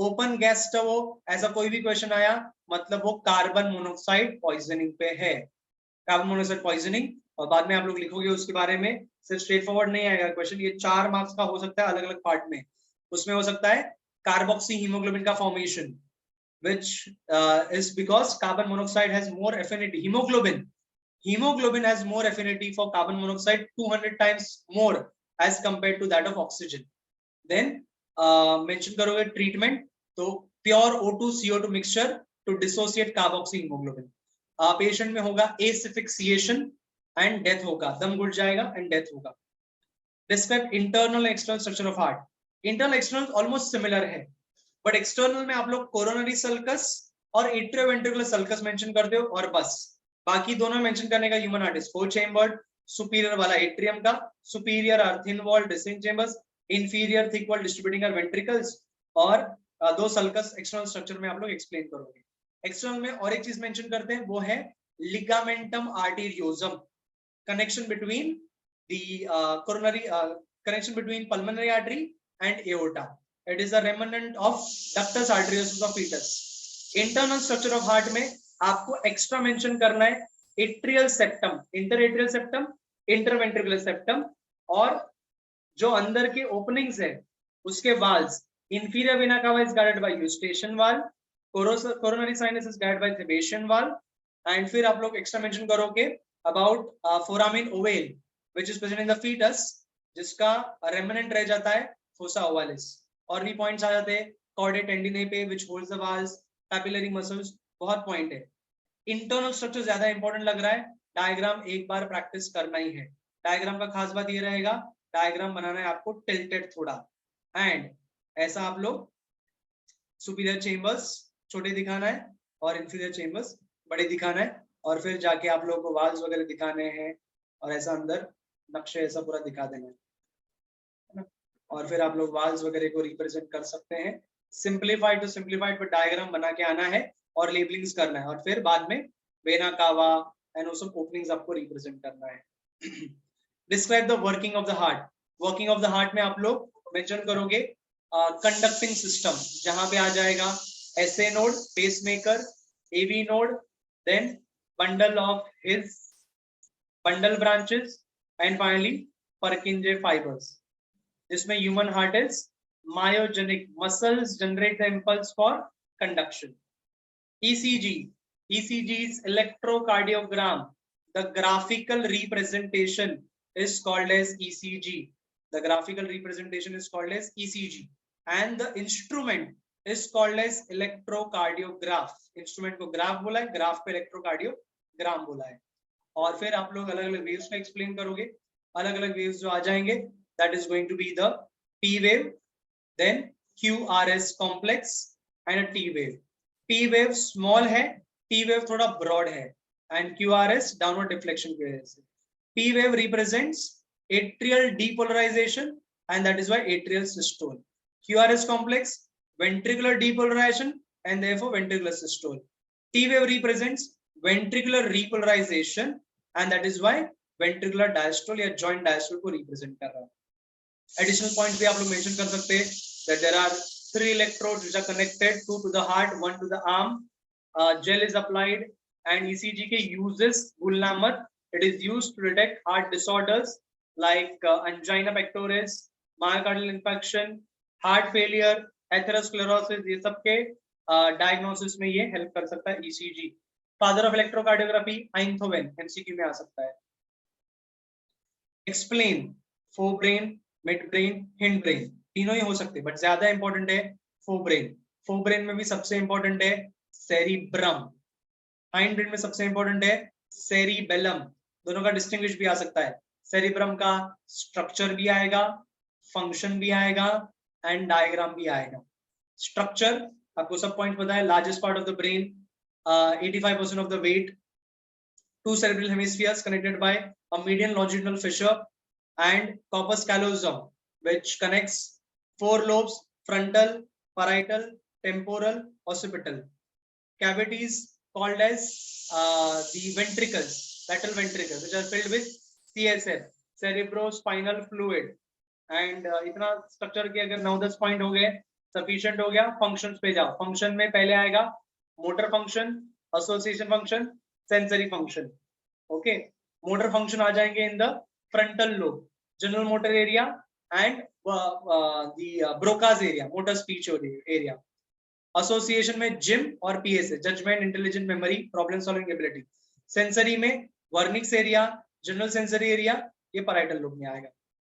open gas stove हो, ऐसा कोई भी question आया मतलब वो carbon monoxide poisoning पे है। कार्बन मोनोऑक्साइड पॉइजनिंग, और बाद में आप लोग लिखोगे उसके बारे में। सिर्फ स्ट्रेट फॉरवर्ड नहीं आएगा क्वेश्चन, ये 4 मार्क्स का हो सकता है अलग अलग पार्ट में। उसमें हो सकता है कार्बोक्सी हीमोग्लोबिन का formation, which is because carbon monoxide has more affinity. Hemoglobin has more affinity for carbon monoxide 200 times more as compared to that of oxygen. Then mention करोगे treatment, तो pure O2 CO2 mixture to dissociate carboxy hemoglobin. Patient में होगा asphyxiation and death होगा, दम घुट जाएगा and death होगा। Describe internal and external structure of heart. Internal external almost similar है, बट एक्सटर्नल में आप लोग कोरोनरी सल्कस और एट्रियोवेंट्रिकुलर सल्कस मेंशन करते हो और बस। बाकी दोनों मेंशन करने का human heart is 4 chambered, superior वाला एट्रियम का, superior are thin wall distinct chambers, inferior thick wall distributing are ventricles, और 2 सल्कस एक्सटर्नल स्ट्रक्चर में आप लोग एक्सप्लेन करोगे। एक्सटर्नल में और एक चीज मेंशन करते हैं, वो है ligamentum आर्टेरियोसम, connection between the coronary, connection between pulmonary artery and aorta. It is a remnant of ductus arteriosus of fetus. Internal structure of heart में आपको एक्स्ट्रा मेंशन करना है atrial septum, interatrial septum, interventricular septum, और जो अंदर के openings है उसके valves. Inferior vena cava is guarded by eustachian valve, coronary sinus is guarded by Thebesian valve, and फिर आप लोग एक्स्ट्रा मेंशन करोगे about foramen ovale which is present in the fetus, जिसका रेमनेंट रह जाता है fossa ovalis। और भी पॉइंट्स आ जाते हैं, कॉर्डे टेंडिने पे which holds the valves, papillary muscles, बहुत पॉइंट है। इंटरनल स्ट्रक्चर ज्यादा इंपॉर्टेंट लग रहा है, डायग्राम एक बार प्रैक्टिस करना ही है। डायग्राम का खास बात ये रहेगा, डायग्राम बनाना है आपको टिल्टेड थोड़ा, एंड ऐसा आप लोग सुपीरियर चेम्बर्स छोटे दिखाना है और इंफीरियर चेम्बर्स बड़े दिखाना है, और फिर जाके आप लोगों को वाल्व्स वगैरह दिखाने हैं और ऐसा अंदर नक्शे ऐसा पूरा दिखा देना है, और फिर आप लोग वाल्स वगैरह को रिप्रेजेंट कर सकते हैं। सिंप्लीफाइड टू सिंप्लीफाइड पर डायग्राम बना के आना है और लेबलिंग्स करना है, और फिर बाद में वेना कावा एंड वो सब ओपनिंग्स आपको रिप्रेजेंट करना है। Describe the working of the heart. Working of the heart में आप लोग मेंशन करोगे कंडक्टिंग सिस्टम, जहां पे आ जाएगा SA node, pacemaker, AV node, then bundle of his bundle branches, and finally Purkinje fibres. जिसमें human heart is myogenic, muscles generate the impulse for conduction. ECG, ECG is electrocardiogram. The graphical representation is called as ECG. The graphical representation is called as ECG, and the instrument is called as electrocardiograph. Instrument को graph बोला है, graph पे electrocardiogram बोला है। और फिर आप लोग अलग अलग वेव्स को एक्सप्लेन करोगे। अलग अलग वेव्स जो आ जाएंगे, that is going to be the P wave, then QRS complex and a T wave. P wave small है, T wave थोड़ा broad है, and QRS downward deflection की वजह से। P wave represents atrial depolarization and that is why atrial systole. QRS complex ventricular depolarization and therefore ventricular systole. T wave represents ventricular repolarization and that is why ventricular diastole या joint diastole को represent कर रहा है। Additional point भी आप लोग mention कर सकते हैं that there are 3 electrodes which are connected, 2 to the heart, 1 to the arm. Gel is applied and ECG के uses भूलना मत. It is used to detect heart disorders like angina pectoris, myocardial infarction, heart failure, atherosclerosis, ये सब के diagnosis में ये help कर सकता है ECG. Father of electrocardiography, Einthoven, MCQ में आ सकता है। Explain forebrain, midbrain, hindbrain, तीनों ही हो सकते हैं, बट ज्यादा इंपॉर्टेंट है फोब्रेन। फोब्रेन में भी सबसे इंपॉर्टेंट है सेरिब्रम, हाइंड ब्रेन में सबसे इंपॉर्टेंट है सेरिबेलम। दोनों का डिस्टिंग्विश भी आ सकता है। सेरिब्रम का स्ट्रक्चर भी आएगा, फंक्शन भी आएगा एंड डायग्राम भी आएगा। स्ट्रक्चर आपको सब पॉइंट पता है, largest part of the brain, 85% of the weight, two cerebral hemispheres connected by a median longitudinal fissure and corpus callosum, which connects four lobes: frontal, parietal, temporal, occipital. Cavities called as the ventricles, lateral ventricles, which are filled with CSF, cerebrospinal fluid. And इतना structure के अगर 9-10 point हो गए sufficient हो गया। Functions पे जाओ। Function में पहले आएगा motor function, association function, sensory function. Okay, motor function आ जाएंगे in the frontal lobe, general motor area and the Broca's area, motor speech area. Association में जिम और PSA, judgement, intelligent, memory, problem solving ability. Sensory में Wernicke's area, general sensory area, ये parietal lobe में आएगा।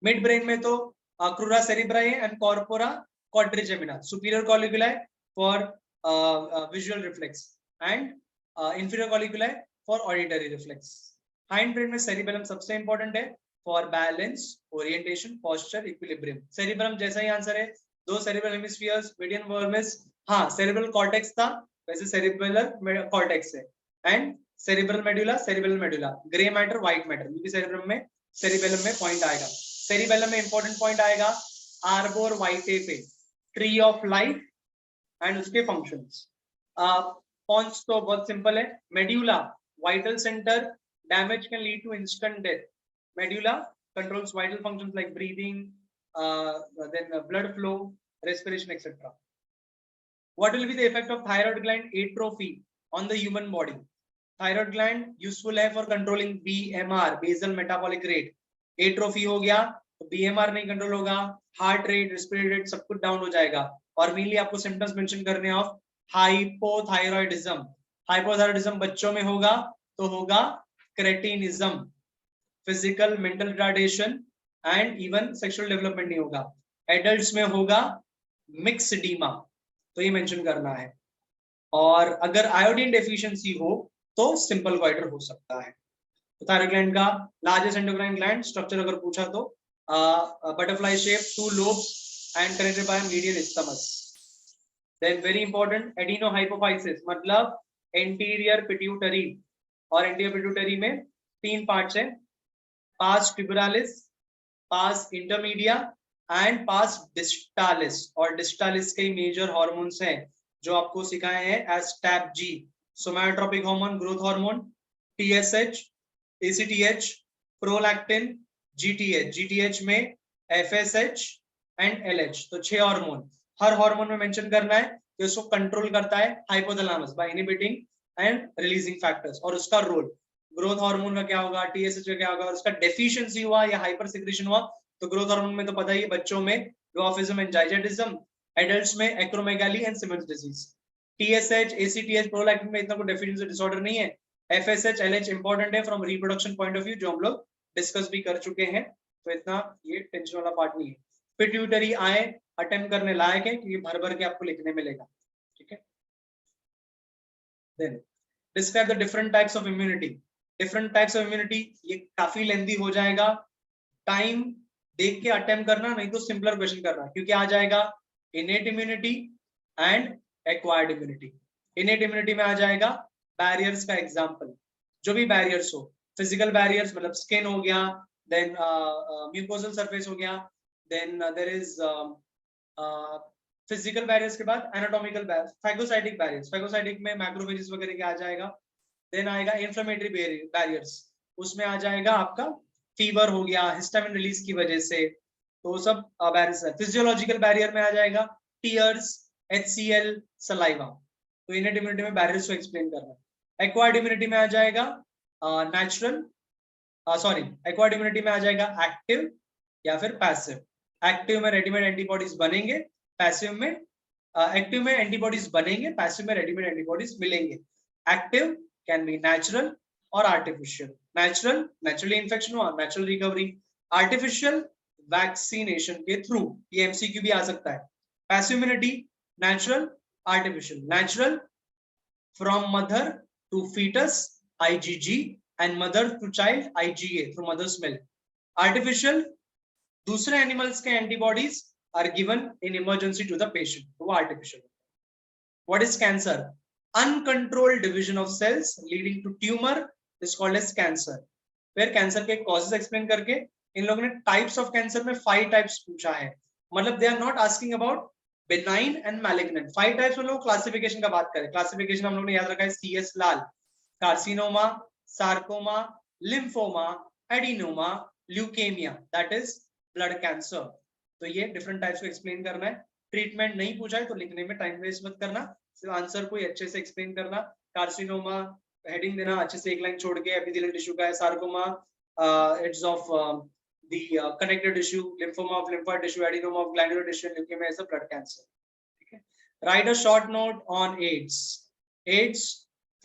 Midbrain में तो crura cerebri and corpora quadrigemina, superior colliculi for visual reflex and inferior colliculi for auditory reflex. Hind brain में cerebellum सबसे important है for balance, orientation, posture, equilibrium. Cerebrum जैसा ही answer है, दो सेरिब्रल हेमिस्फीयर्स, मीडियन वर्मिस, हाँ cerebral cortex था, वैसे cerebral cortex है, and cerebral medulla, cerebral medulla, grey matter, white matter, ये भी सेरिब्रम में, सेरिबेलम में पॉइंट आएगा। सेरिबेलम में इंपॉर्टेंट पॉइंट आएगा आर्बोर वाइटे पे, ट्री ऑफ लाइफ एंड उसके फंक्शंस। पॉन्स तो बहुत सिंपल है। Medulla, vital centre, damage can lead to instant death. Medulla controls vital functions like breathing, then blood flow, respiration, etc. What will be the effect of thyroid gland atrophy on the human body? Thyroid gland useful है for controlling BMR, basal metabolic rate. Atrophy हो गया तो BMR नहीं control होगा, heart rate, respiratory rate सब कुछ down हो जाएगा। और मेनली आपको सिम्टम्स मेंशन करने ऑफ हाइपोथायरॉयडिज्म। हाइपोथायरॉयडिज्म बच्चों में होगा तो होगा cretinism, physical mental retardation and even sexual development नहीं होगा। एडल्ट्स में होगा मिक्सडीमा, तो ये मेंशन करना है। और अगर आयोडीन डेफिशिएंसी हो तो सिंपल गोइटर हो सकता है। थायराइड ग्लैंड का लार्जेस्ट एंडोक्राइन ग्लैंड, स्ट्रक्चर अगर पूछा तो butterfly shape, 2 lobes and connected by median isthmus. Then very important adenohypophysis, मतलब एंटीरियर पिट्यूटरी, और एंटीरियर पिट्यूटरी में 3 पार्ट्स हैं, पास ट्यूबरालिस, पास इंटरमीडिया एंड पास डिस्टालिस। और डिस्टालिस के मेजर हार्मोन्स हैं जो आपको सिखाए हैं एज टैप जी, somatotropic hormone, growth hormone, TSH, ACTH, prolactin, GTH, GTH में FSH एंड LH, तो 6 हार्मोन। हर हार्मोन में मेंशन करना है कि उसको कंट्रोल करता है hypothalamus by inhibiting and releasing factors, और उसका रोल। ग्रोथ हार्मोन का क्या होगा, TSH का क्या होगा, और उसका डेफिशिएंसी हुआ या हाइपर सिक्रेशन हुआ तो ग्रोथ हार्मोन में तो पता ही है, बच्चों में ड्वार्फिज्म एंड जाइजेटिज्म, एडल्ट्स में acromegaly and Simmonds disease. TSH, ACTH, prolactin में इतना कोई डेफिशिएंसी डिसऑर्डर नहीं है। FSH, LH इंपॉर्टेंट है from reproduction point of view, जो हम लोग डिस्कस भी कर चुके हैं, तो इतना ये टेंशन वाला पार्ट नहीं है। पिट्यूटरी आए अटेम्प्ट करने लायक है क्योंकि भर भर के आपको लिखने मिलेगा, ठीक है। Then describe the different types of immunity. Different types of immunity, ये काफी लेंथी हो जाएगा, टाइम देख के अटेम्प्ट करना, नहीं तो सिंपलर क्वेश्चन करना, क्योंकि आ जाएगा innate immunity and acquired immunity. Innate immunity में आ जाएगा बैरियर्स का एग्जांपल, जो भी बैरियर्स हो, फिजिकल बैरियर्स मतलब स्किन हो गया, देन म्यूकोसल सरफेस हो गया, then there is physical barriers के बाद anatomical barriers, phagocytic barriers, phagocytic में मैक्रोफेजेस वगैरह के आ जाएगा। देन आएगा इन्फ्लेमेटरी बैरियर्स, उसमें आ जाएगा आपका फीवर हो गया हिस्टामिन रिलीज की वजह से, तो सब बैरियर्स है। फिजियोलॉजिकल बैरियर में आ जाएगा टीयर्स, HCl, सलाइवा। तो इनेट इम्यूनिटी में बैरियर्स को एक्सप्लेन करना है। एक्वायर्ड इम्यूनिटी में आ जाएगा नेचुरल, सॉरी एक्वायर्ड इम्यूनिटी में आ जाएगा एक्टिव या फिर पैसिव। एक्टिव में रेडीमेड एंटीबॉडीज बनेंगे, पैसिव में एक्टिव में एंटीबॉडीज बनेंगे, पैसिव में रेडीमेड एंटीबॉडीज मिलेंगे। एक्टिव कैन बी नेचुरल और आर्टिफिशियल। नेचुरल, नेचुरली इन्फेक्शन हुआ, नेचुरल रिकवरी। आर्टिफिशियल वैक्सीनेशन के थ्रू। ये एमसीक्यू भी आ सकता है। Passive immunity natural artificial. Natural from mother to foetus IgG and mother to child IgA through mother's milk. Artificial दूसरे animals के antibodies are given in emergency to the patient, तो वो artificial. What is cancer? Uncontrolled division of cells leading to tumour is called as cancer. फिर cancer के causes explain करके इन लोगों ने टाइप्स ऑफ कैंसर में 5 टाइप्स पूछा है। मतलब they are not asking about benign and malignant. 5 types में लोग क्लासिफिकेशन का बात करें। क्लासिफिकेशन हम लोग ने याद रखा है CS Lal, carcinoma, sarcoma, lymphoma, adenoma, leukaemia, that is blood cancer. तो ये डिफरेंट टाइप्स को एक्सप्लेन करना है। ट्रीटमेंट नहीं पूछा है तो लिखने में टाइम वेस्ट मत करना, सिर्फ आंसर को अच्छे से एक्सप्लेन करना। कार्सिनोमा हेडिंग देना अच्छे से, एक लाइन छोड़ के, एपिथेलियल टिश्यू का है। Sarcoma it's of the connective tissue, lymphoma of lymphoid tissue, adenoma of glandular tissue, and leukemia is a blood cancer. Okay. Write a short note on AIDS. AIDS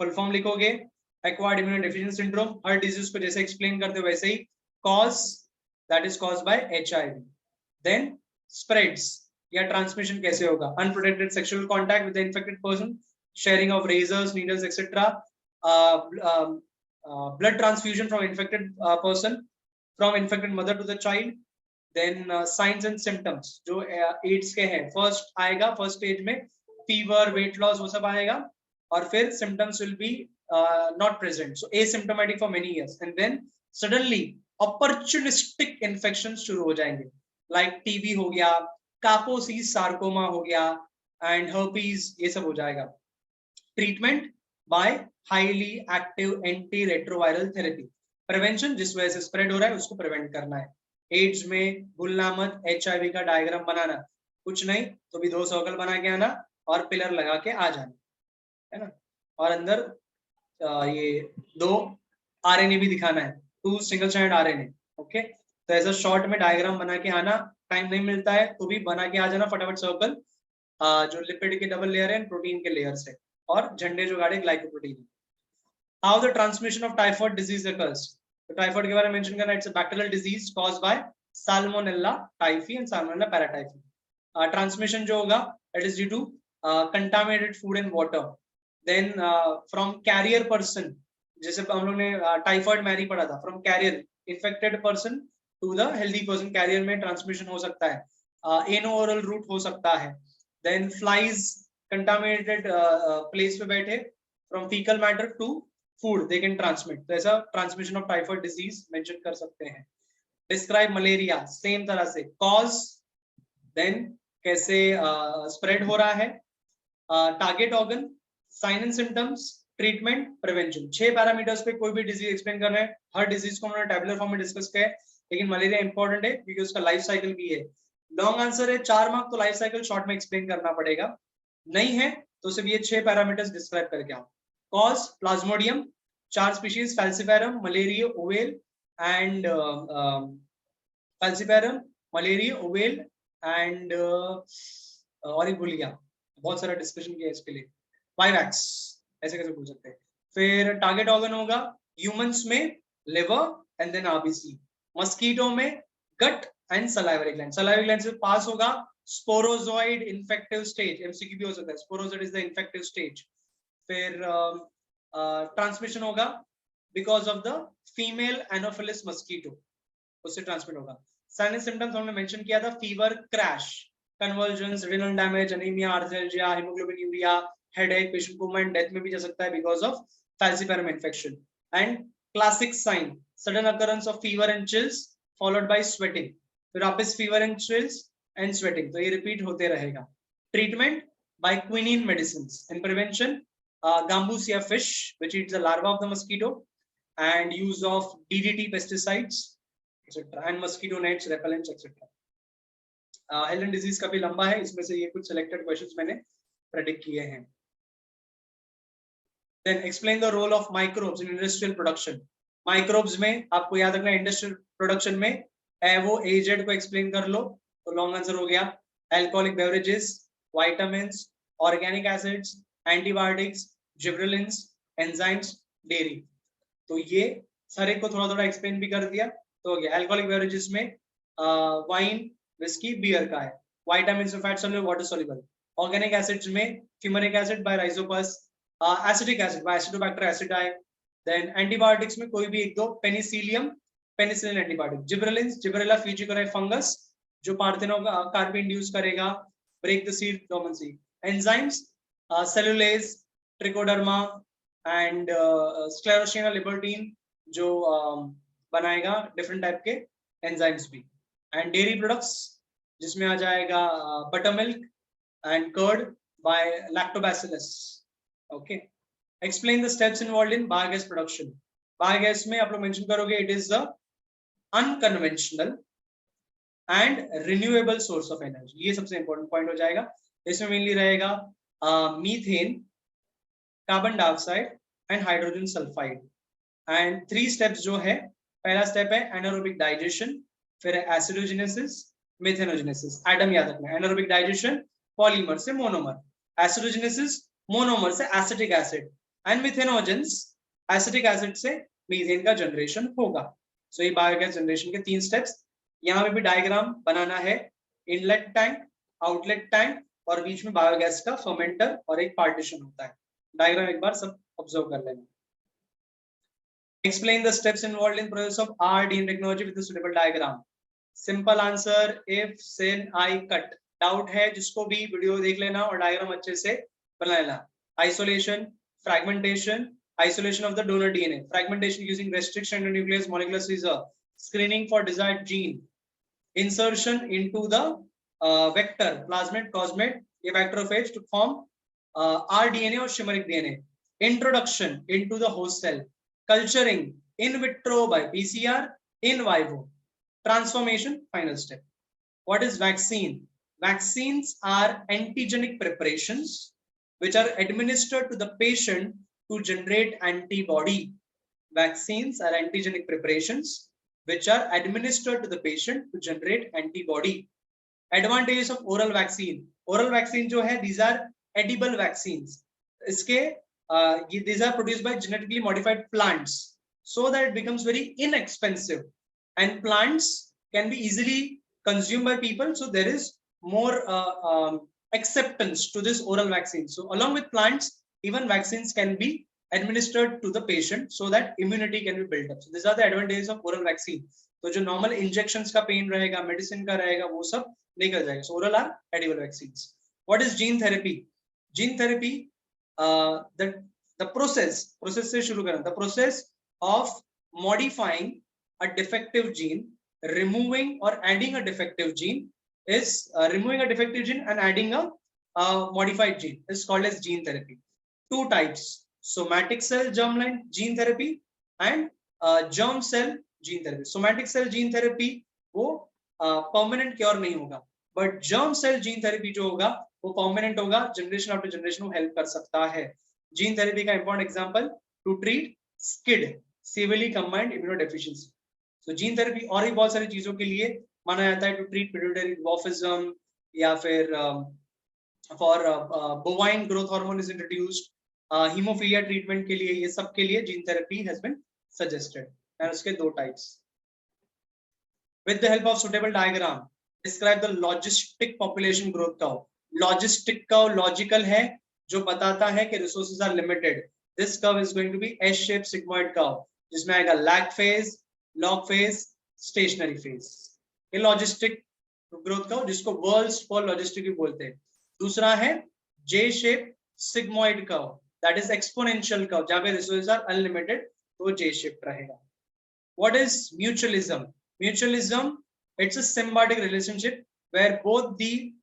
full form लिखोगे, acquired immunodeficiency syndrome, हर disease को जैसे explain करते हो वैसे ही, cause that is caused by HIV. Then spreads या transmission कैसे होगा? Unprotected sexual contact with the infected person, sharing of razors, needles, etc. Blood transfusion from infected person, from infected mother to the child. Then signs and symptoms जो AIDS के हैं, first आएगा, first stage में fever, weight loss, वो सब आएगा, और फिर symptoms will be not present, so asymptomatic for many years, and then suddenly opportunistic infections शुरू हो जाएंगे, like TB हो गया, कापोसिस सार्कोमा हो गया, and herpes, ये सब हो जाएगा। Treatment by highly active antiretroviral therapy। Prevention, जिस वजह से स्प्रेड हो रहा है उसको प्रिवेंट करना है। एड्स में भूलना मत HIV का डायग्राम बनाना, कुछ नहीं तो भी 2 सर्कल बना के आना और पिलर लगा के आ जाना, है ना। और अंदर ये 2 RNA भी दिखाना है, 2 सिंगल स्ट्रैंड RNA। ओके, तो ऐसा शॉर्ट में डायग्राम बना के आना। टाइम नहीं मिलता है तो भी बना के आ जाना फटाफट सर्कल, जो लिपिड के डबल लेयर है, प्रोटीन के लेयर से, और झंडे जो गाड़े glycoprotein. How the transmission of typhoid disease occurs? तो टाइफॉइड के बारे में मेंशन करना, it's a bacterial disease caused by Salmonella typhi and Salmonella paratyphi. Transmission जो होगा, it is due to contaminated food and water. Then from carrier person, जैसे हम लोग ने टाइफॉइड मैरी पढ़ा था, from carrier infected person to the healthy person, carrier में transmission हो सकता है, anal route हो सकता है। Then flies contaminated place पे बैठे, from fecal matter to food they can transmit, तो ऐसा transmission of typhoid disease mention कर सकते हैं। डिस्क्राइब मलेरिया, सेम तरह से कॉज, देन कैसे स्प्रेड हो रहा है, target organ, sign and symptoms, treatment, prevention. 6 parameters पे कोई भी डिजीज एक्सप्लेन कर रहे हैं। हर डिजीज को हमने टेबुलर फॉर्म में डिस्कस किया है, लेकिन मलेरिया इंपॉर्टेंट है क्योंकि उसका लाइफ साइकिल भी है। लॉन्ग आंसर है 4 मार्क, तो लाइफ साइकिल शॉर्ट में एक्सप्लेन करना पड़ेगा। नहीं है तो सिर्फ ये 6 पैरामीटर्स डिस्क्राइब करके आओ। Cause Plasmodium, 4 species, Falciparum, Malaria, Ovale, and Falciparum, Malaria, Ovale, and और एक भूल गया, बहुत सारा डिस्कशन किया इसके लिए। वाइवैक्स, ऐसे कैसे भूल सकते हैं। फिर टारगेट ऑर्गन होगा ह्यूमंस में liver and then RBC, mosquito में gut and salivary gland. Salivary gland से पास होगा स्पोरोजोइड इन्फेक्टिव स्टेज, MCQ भी हो सकता है, sporozoite is the infective stage. फिर ट्रांसमिशन होगा because of the female Anopheles mosquito, उससे ट्रांसमिट होगा। साइन एंड सिम्टम्स हमने मेंशन किया था, fever, crash, convulsions, renal damage, anaemia, arthralgia, haemoglobinuria, headache, patient coma and death में भी जा सकता है because of falciparum infection. And classic sign, sudden occurrence of fever and chills followed by sweating, फिर वापस fever and chills and sweating, तो ये repeat होते रहेगा। Treatment by quinine medicines, and prevention Gambusia fish which eats the larva of the mosquito, and use of DDT pesticides etc, and mosquito nets, repellents etc. Health and disease काफी लंबा है, इसमें से ये कुछ सिलेक्टेड क्वेश्चंस मैंने predict किए हैं। Then explain the role of microbes in industrial production. Microbes में आपको याद रखना है इंडस्ट्रियल प्रोडक्शन में एवो एजेड को एक्सप्लेन कर लो, तो लॉन्ग आंसर हो गया alcoholic beverages, vitamins, organic acids, antibiotics, gibberellins, enzymes, dairy. तो ये सारे को थोड़ा थोड़ा एक्सप्लेन भी कर दिया, तो हो गया। अल्कोहलिक बेवरेजेस में वाइन, विस्की, बियर का है। विटामिन और fat soluble, water soluble. Organic acids में fumaric acid by Rhizopus, acetic acid by Acetobacter aceti. Then antibiotics में कोई भी एक दो, Penicillium, penicillin antibiotic. Gibberellins, Gibberella fujikuroi fungus जो पार्थेनो कार्बी इंड्यूस करेगा, break the seed dormancy. Enzymes, cellulase, Trichoderma and Sclerotinia libertiana जो बनाएगा different type के एंजाइम्स भी। एंड डेयरी प्रोडक्ट्स जिसमें आ जाएगा butter milk and curd by lactobacillus. Okay, explain the steps involved in biogas production. Biogas में आप लोग mention करोगे it is the unconventional and renewable source of energy. ये सबसे इंपॉर्टेंट पॉइंट हो जाएगा। इसमें मेनली रहेगा methane, carbon dioxide and hydrogen sulphide. And 3 steps जो है, पहला स्टेप है एनारोबिक डाइजेशन, फिर है एसिडोजेनेसिस, मेथेनोजेनेसिस। एटम याद रखना, एनारोबिक डाइजेशन पॉलीमर से मोनोमर, एसिडोजेनेसिस मोनोमर से acetic acid, and methanogens acetic acid से मीथेन का जनरेशन होगा। सो ये बायोगैस जनरेशन के 3 स्टेप्स। यहाँ पे भी डायग्राम बनाना है, इनलेट टैंक, आउटलेट टैंक और बीच में बायोगैस का फर्मेंटर और एक पार्टीशन होता है। डायग्राम एक बार सब ऑब्जर्व कर लेना। Explain the steps involved in process of RDN technology with a suitable diagram. Simple answer if sin I cut. Doubt है जिसको भी वीडियो देख लेना और डायग्राम अच्छे से बना लेना। Isolation, fragmentation, isolation of the donor DNA, fragmentation using restriction to nucleus, molecular scissor, screening for desired gene, insertion into the vector, plasmid, cosmid, a bacteriophage to form rDNA or chimeric DNA, introduction into the host cell, culturing in vitro by PCR, in vivo, transformation, final step. What is vaccine? Vaccines are antigenic preparations which are administered to the patient to generate antibody. Vaccines are antigenic preparations which are administered to the patient to generate antibody. Advantages of oral vaccine. Oral vaccine जो है, these are edible vaccines. इसके these are produced by genetically modified plants so that it becomes very inexpensive and plants can be easily consumed by people, so there is more acceptance to this oral vaccine. So along with plants, even vaccines can be administered to the patient so that immunity can be built up. So these are the advantages of oral vaccine. तो जो normal injections का pain रहेगा, medicine का रहेगा, वो सब निकल जाएगा. So oral are edible vaccines. What is gene therapy? Gene therapy, the process से शुरू करना, the process of modifying a defective gene, removing or adding a defective gene is removing a defective gene and adding a modified gene is called as gene therapy. 2 types, somatic cell germline gene therapy and germ cell gene therapy. Somatic cell gene therapy वो permanent cure नहीं होगा, but germ cell gene therapy जो होगा वो permanent होगा, generation after generation वो help कर सकता है. Gene therapy का important example to treat SCID, severely combined immunodeficiency. So gene therapy और भी बहुत सारी चीजों के लिए माना जाता है, to treat pituitary dwarfism या फिर for bovine growth hormone is introduced, hemophilia treatment के लिए, ये सब के लिए gene therapy has been suggested. and उसके 2 types. With the help of suitable diagram, describe the logistic population growth curve. Logistic curve logical है, जो बताता है कि resources are limited. This curve is going to be S-shaped sigmoid curve, जिसमें आएगा lag phase, log phase, stationary phase. ये logistic growth curve जिसको worlds for logistic भी बोलते हैं. दूसरा है J-shaped sigmoid curve, that is exponential curve, जहाँ पे resources are unlimited, तो J-shaped रहेगा. What is mutualism? Mutualism, it's a symbiotic relationship where both the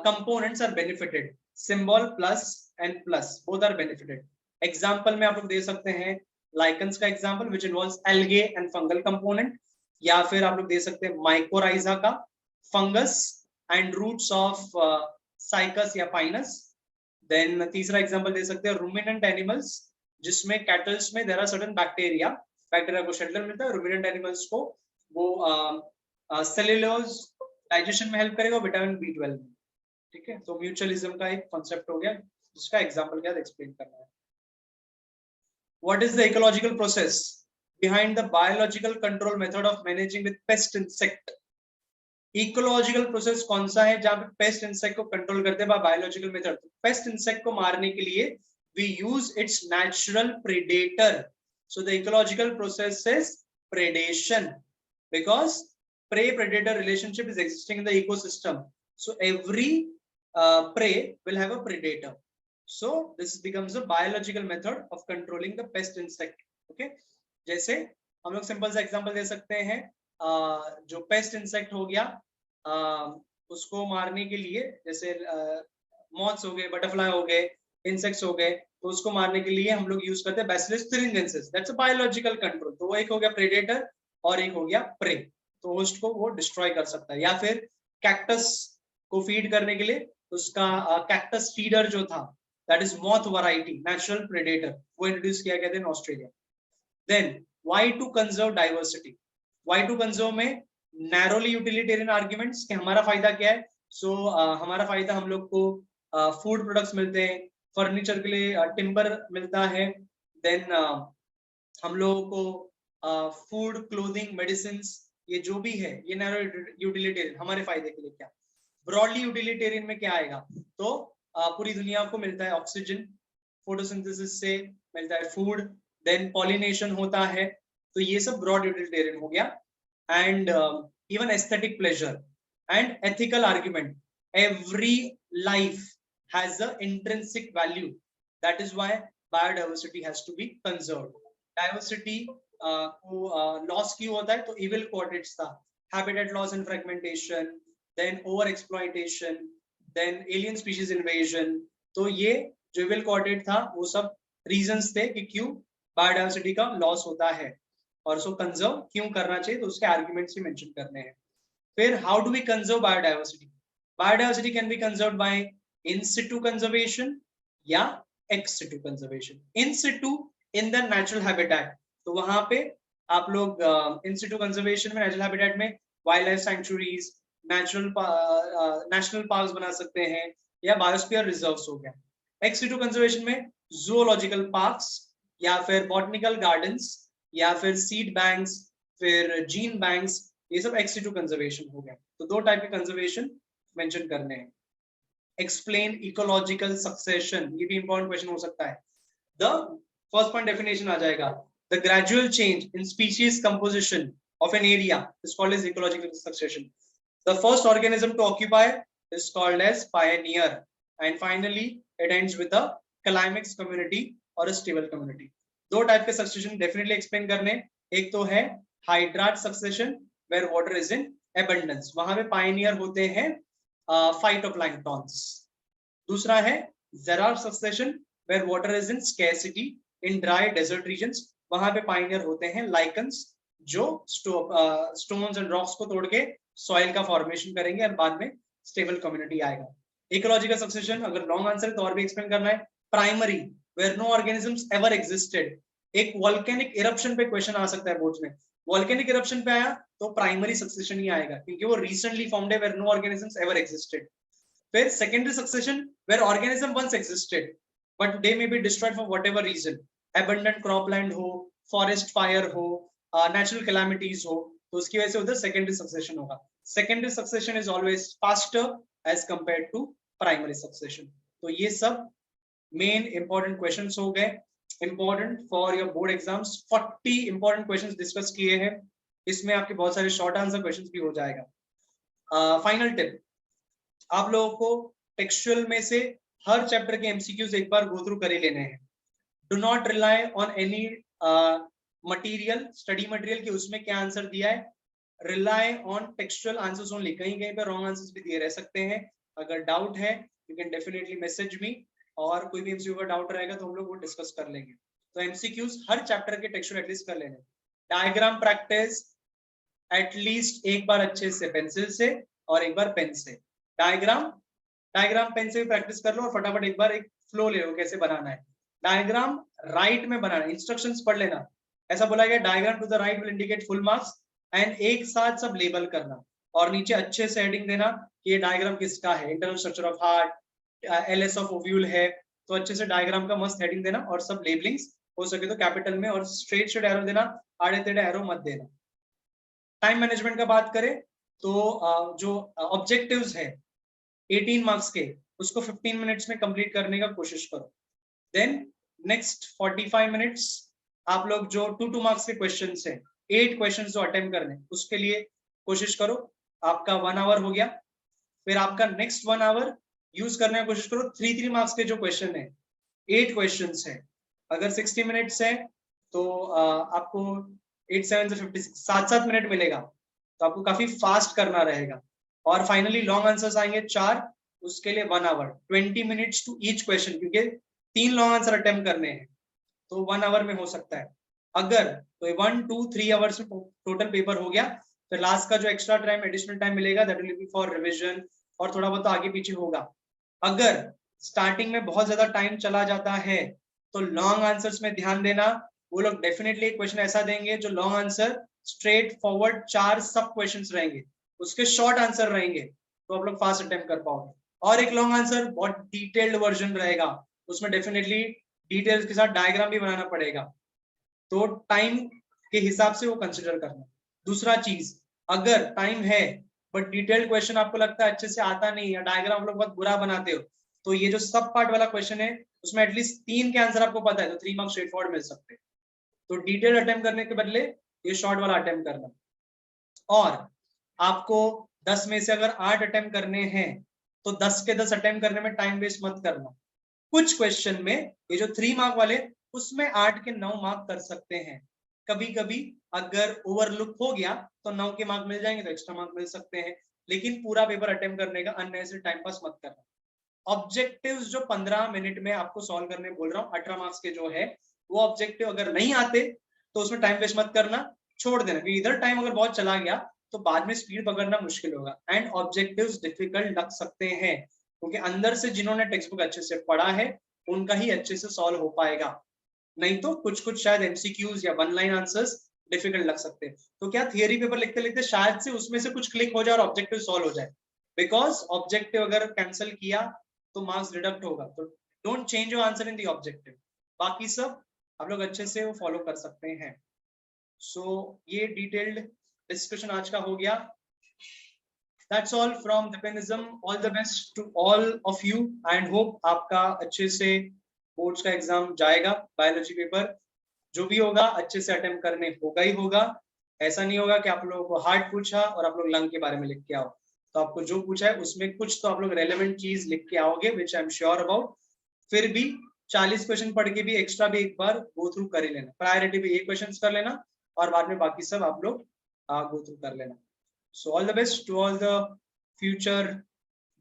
components are benefited. Symbol plus and plus, both are benefited. Example में आप लोग दे सकते हैं lichens का example which involves algae and fungal component, या फिर आप लोग दे सकते हैं mycorrhiza का fungus and roots of cycas या pinus. Then तीसरा example दे सकते हैं ruminant animals, जिसमें cattles में there are certain bacteria को शेल्टर मिलता है, ruminant animals को वो सेल्यूलोज डाइजेशन में हेल्प करेगा, विटामिन B12 में. ठीक है, तो म्यूचुअलिज्म का एक कॉन्सेप्ट हो गया, जिसका एग्जांपल क्या एक्सप्लेन करना है. What is the ecological process behind the biological control method of managing with paste insect? Ecological process कौन सा है जहां पे पेस्ट इंसेक्ट को कंट्रोल करते हैं बायोलॉजिकल मेथड? पेस्ट इंसेक्ट को मारने के लिए we use its natural predator. So the ecological process is predation because prey predator relationship is existing in the ecosystem. So every prey will have a predator. So this becomes a biological method of controlling the pest insect. Okay, जैसे हम लोग simple सा example दे सकते हैं, जो paste insect हो गया उसको मारने के लिए, जैसे मॉथ्स हो गए, बटरफ्लाई हो गए, इंसेक्ट्स हो गए, तो उसको मारने के लिए हम लोग यूज करते हैं bacillus thuringiensis. That's a biological control. तो वो एक हो गया प्रेडेटर और एक हो गया प्रे. तो होस्ट को वो डिस्ट्रॉय कर सकता है. या फिर कैक्टस को फीड करने के लिए उसका कैक्टस फीडर जो था, that is moth variety natural predator, वो इंट्रोड्यूस किया गया था in Australia. Then why to conserve diversity. Why to conserve में नैरोली यूटिलिटेरियन आर्ग्यूमेंट्स कि हमारा फायदा क्या है. सो हमारा फायदा, हम लोग को फूड प्रोडक्ट्स मिलते हैं, फर्नीचर के लिए टिम्बर मिलता है, देन हम लोगों को फूड, क्लोथिंग, मेडिसिन, ये जो भी है ये नैरो यूटिलिटेरियन हमारे फायदे के लिए. क्या ब्रॉडली यूटिलिटेरियन में क्या आएगा? तो पूरी दुनिया को मिलता है ऑक्सीजन, फोटोसिंथेसिस से मिलता है फूड, देन पॉलिनेशन होता है. तो ये सब ब्रॉड यूटिलिटेरियन हो गया. And even aesthetic pleasure and ethical argument. Every life has the intrinsic value. That is why biodiversity has to be conserved. Diversity को loss क्यों होता है? तो evil coordinates था, habitat loss and fragmentation, then over exploitation, then alien species invasion. तो ये जो evil coordinate था वो सब reasons थे कि क्यों biodiversity का loss होता है और उसको conserve क्यों करना चाहिए. तो उसके arguments ही mention करने हैं. फिर how do we conserve biodiversity? Biodiversity can be conserved by in situ conservation या ex situ conservation. In situ in the natural habitat, तो वहां पे आप लोग in situ conservation में, natural habitat में wildlife sanctuaries, national parks बना सकते हैं या biosphere reserves हो गया. Ex situ conservation में zoological parks या फिर botanical gardens या फिर seed banks, फिर gene banks, ये सब ex situ conservation हो गया. तो दो टाइप के conservation मेंशन करने हैं. Explain ecological succession, ये भी important question हो सकता है. The first point definition आ जाएगा. The gradual change in species composition of an area is called as ecological succession. The first organism to occupy is called as pioneer, and finally it ends with a climax community or a stable community. दो type के succession definitely explain करने. एक तो है hydrart succession where water is in abundance, वहां पे pioneer होते हैं phytoplanktons. दूसरा है xerar succession where water is in scarcity in dry desert regions, वहां पे pioneer होते हैं lichens जो stones and rocks को तोड़ के soil का formation करेंगे और बाद में stable community आएगा. Ecological succession अगर long answer है तो और भी explain करना है. Primary where no organisms ever existed. एक volcanic eruption पे question आ सकता है बोर्ड में. Volcanic eruption पे आया तो प्राइमरी सक्सेशन ही आएगा क्योंकि वो recently formed है where no organisms ever existed. फिर secondary succession where organism once existed but they may be destroyed for whatever reason. Abundant cropland हो, forest fire हो, natural calamities हो, तो उसकी वजह से उधर secondary succession होगा. Secondary succession is always faster as compared to primary succession. तो ये सब main important questions हो गए. Important for your board exams. 40 important questions discuss किए हैं. इसमें आपके बहुत सारे शॉर्ट आंसर क्वेश्चंस भी हो जाएगा. फाइनल टिप, आप लोगों को टेक्सचुअल में से हर चैप्टर के एमसीक्यूज एक बार गो थ्रू कर ही लेने हैं. Do not rely on any material, study material कि उसमें क्या आंसर दिया है. Rely on textual answers only. कहीं कहीं पे रॉन्ग आंसर्स भी दिए रह सकते हैं. अगर डाउट है you can definitely message me, और कोई भी एमसीक्यू का डाउट रहेगा तो हम लोग वो डिस्कस कर लेंगे. तो एमसीक्यूज हर चैप्टर के टेक्सचुअल एटलीस्ट कर लेने. डायग्राम प्रैक्टिस एटलीस्ट एक बार अच्छे से पेंसिल से और एक बार पेन से. डायग्राम पेन से भी प्रैक्टिस कर लो और फटाफट एक बार एक फ्लो ले लो कैसे बनाना है. डायग्राम राइट में बनाना, इंस्ट्रक्शंस पढ़ लेना. ऐसा बोला गया diagram to the right will indicate full marks, and एक साथ सब लेबल करना और नीचे अच्छे से हेडिंग देना कि ये डायग्राम किसका है. Internal structure of heart, LS of ovule है, तो अच्छे से डायग्राम का मस्त हेडिंग देना और सब लेबलिंग्स हो सके तो कैपिटल में, और स्ट्रेट एरो देना, आड़े टेढ़े एरो मत देना. टाइम मैनेजमेंट का बात करें तो जो ऑब्जेक्टिव्स है 18 मार्क्स के, उसको 15 मिनट्स में कंप्लीट करने का कोशिश करो। देन नेक्स्ट 45 मिनट्स आप लोग जो 2 मार्क्स के क्वेश्चंस हैं, 8 क्वेश्चंस जो अटेम्प्ट करने, उसके लिए कोशिश करो। आपका 1 आवर हो गया। फिर आपका नेक्स्ट 1 आवर यूज करने की कोशिश करो 3 मार्क्स के जो क्वेश्चन है, 8 क्वेश्चंस है। अगर 60 मिनट्स है तो आपको 8 7 से 56 7 मिनट मिलेगा, तो आपको काफी फास्ट करना रहेगा। और फाइनली लॉन्ग आंसर्स आएंगे 4, उसके लिए 1 hour 20 minutes to each question, क्योंकि 3 लॉन्ग आंसर अटेम्प्ट करने हैं, तो 1 आवर में हो सकता है। अगर तो 1 2 3 आवर्स में टोटल पेपर हो गया, फिर लास्ट का जो एक्स्ट्रा टाइम एडिशनल टाइम मिलेगा that will be for revision और थोड़ा बहुत आगे पीछे होगा। अगर स्टार्टिंग में बहुत ज्यादा टाइम चला जाता है तो लॉन्ग आंसर्स में ध्यान देना। वो लोग डेफिनेटली एक क्वेश्चन ऐसा देंगे जो लॉन्ग आंसर स्ट्रेट फॉरवर्ड 4 सब क्वेश्चंस रहेंगे, उसके शॉर्ट आंसर रहेंगे, तो आप लोग फास्ट अटेम्प्ट कर पाओगे। और एक लॉन्ग आंसर बहुत डिटेल्ड वर्जन रहेगा, उसमें डेफिनेटली डिटेल्स के साथ डायग्राम भी बनाना पड़ेगा, तो टाइम के हिसाब से वो कंसिडर करना। दूसरा चीज, अगर टाइम है बट डिटेल्ड क्वेश्चन आपको लगता है अच्छे से आता नहीं है, डायग्राम आप लोग बहुत बुरा बनाते हो, तो ये जो सब पार्ट वाला क्वेश्चन है उसमें एटलीस्ट 3 के आंसर आपको पता है, तो 3 मार्क्स स्ट्रेट फॉरवर्ड मिल सकते हैं। तो डिटेल अटेम्प्ट करने के बदले ये शॉर्ट वाला अटेम्प्ट करना। और आपको 10 में से अगर 8 अटेम्प्ट करने हैं तो 10 के 10 अटेम्प्ट करने में टाइम वेस्ट मत करना। कुछ क्वेश्चन में ये जो 3 मार्क वाले, उसमें 8 के 9 मार्क कर सकते हैं। कभी कभी अगर ओवरलुक हो गया तो 9 के मार्क मिल जाएंगे, तो एक्स्ट्रा मार्क मिल सकते हैं, लेकिन पूरा पेपर अटेम्प्ट करने का अननेसेसरी टाइम पास मत करना। ऑब्जेक्टिव्स जो 15 मिनट में आपको सॉल्व करने बोल रहा हूँ, 18 मार्क्स के जो है, वो ऑब्जेक्टिव अगर नहीं आते तो उसमें टाइम वेस्ट मत करना, छोड़ देना, क्योंकि इधर टाइम अगर बहुत चला गया तो बाद में स्पीड पकड़ना मुश्किल होगा। एंड ऑब्जेक्टिव्स डिफिकल्ट लग सकते हैं, क्योंकि अंदर से जिन्होंने टेक्स्ट बुक अच्छे से पढ़ा है उनका ही अच्छे से सॉल्व हो पाएगा, नहीं तो कुछ कुछ शायद एमसीक्यूज या 1 लाइन आंसर्स डिफिकल्ट लग सकते हैं। तो क्या थियरी पेपर लिखते लिखते शायद से उसमें से कुछ क्लिक हो जाए और ऑब्जेक्टिव सॉल्व हो जाए, बिकॉज ऑब्जेक्टिव अगर कैंसिल किया तो मार्क्स डिडक्ट होगा। तो don't change your answer in the objective, बाकी सब आप लोग अच्छे से वो फॉलो कर सकते हैं। सो ये डिटेल्ड डिस्कशन आज का हो गया। That's all from Dipinism. All the best to all of you and hope आपका अच्छे से बोर्ड्स का एग्जाम जाएगा। बायोलॉजी पेपर जो भी होगा अच्छे से अटेम्प्ट करने होगा ही होगा। ऐसा नहीं होगा कि आप लोगों को हार्ड पूछा और आप लोग लंग के बारे में लिख के आओ, तो आपको जो पूछा है उसमें कुछ तो आप लोग रेलेवेंट चीज लिख के आओगे, विच आई एम श्योर अबाउट। फिर भी 40 क्वेश्चन पढ़ के भी एक्स्ट्रा भी एक बार गो थ्रू कर ही लेना, प्रायोरिटी भी ये क्वेश्चन कर लेना और बाद में बाकी सब आप लोग गो थ्रू कर लेना। So all the best to all the future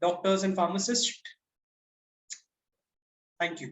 doctors and pharmacists. Thank you.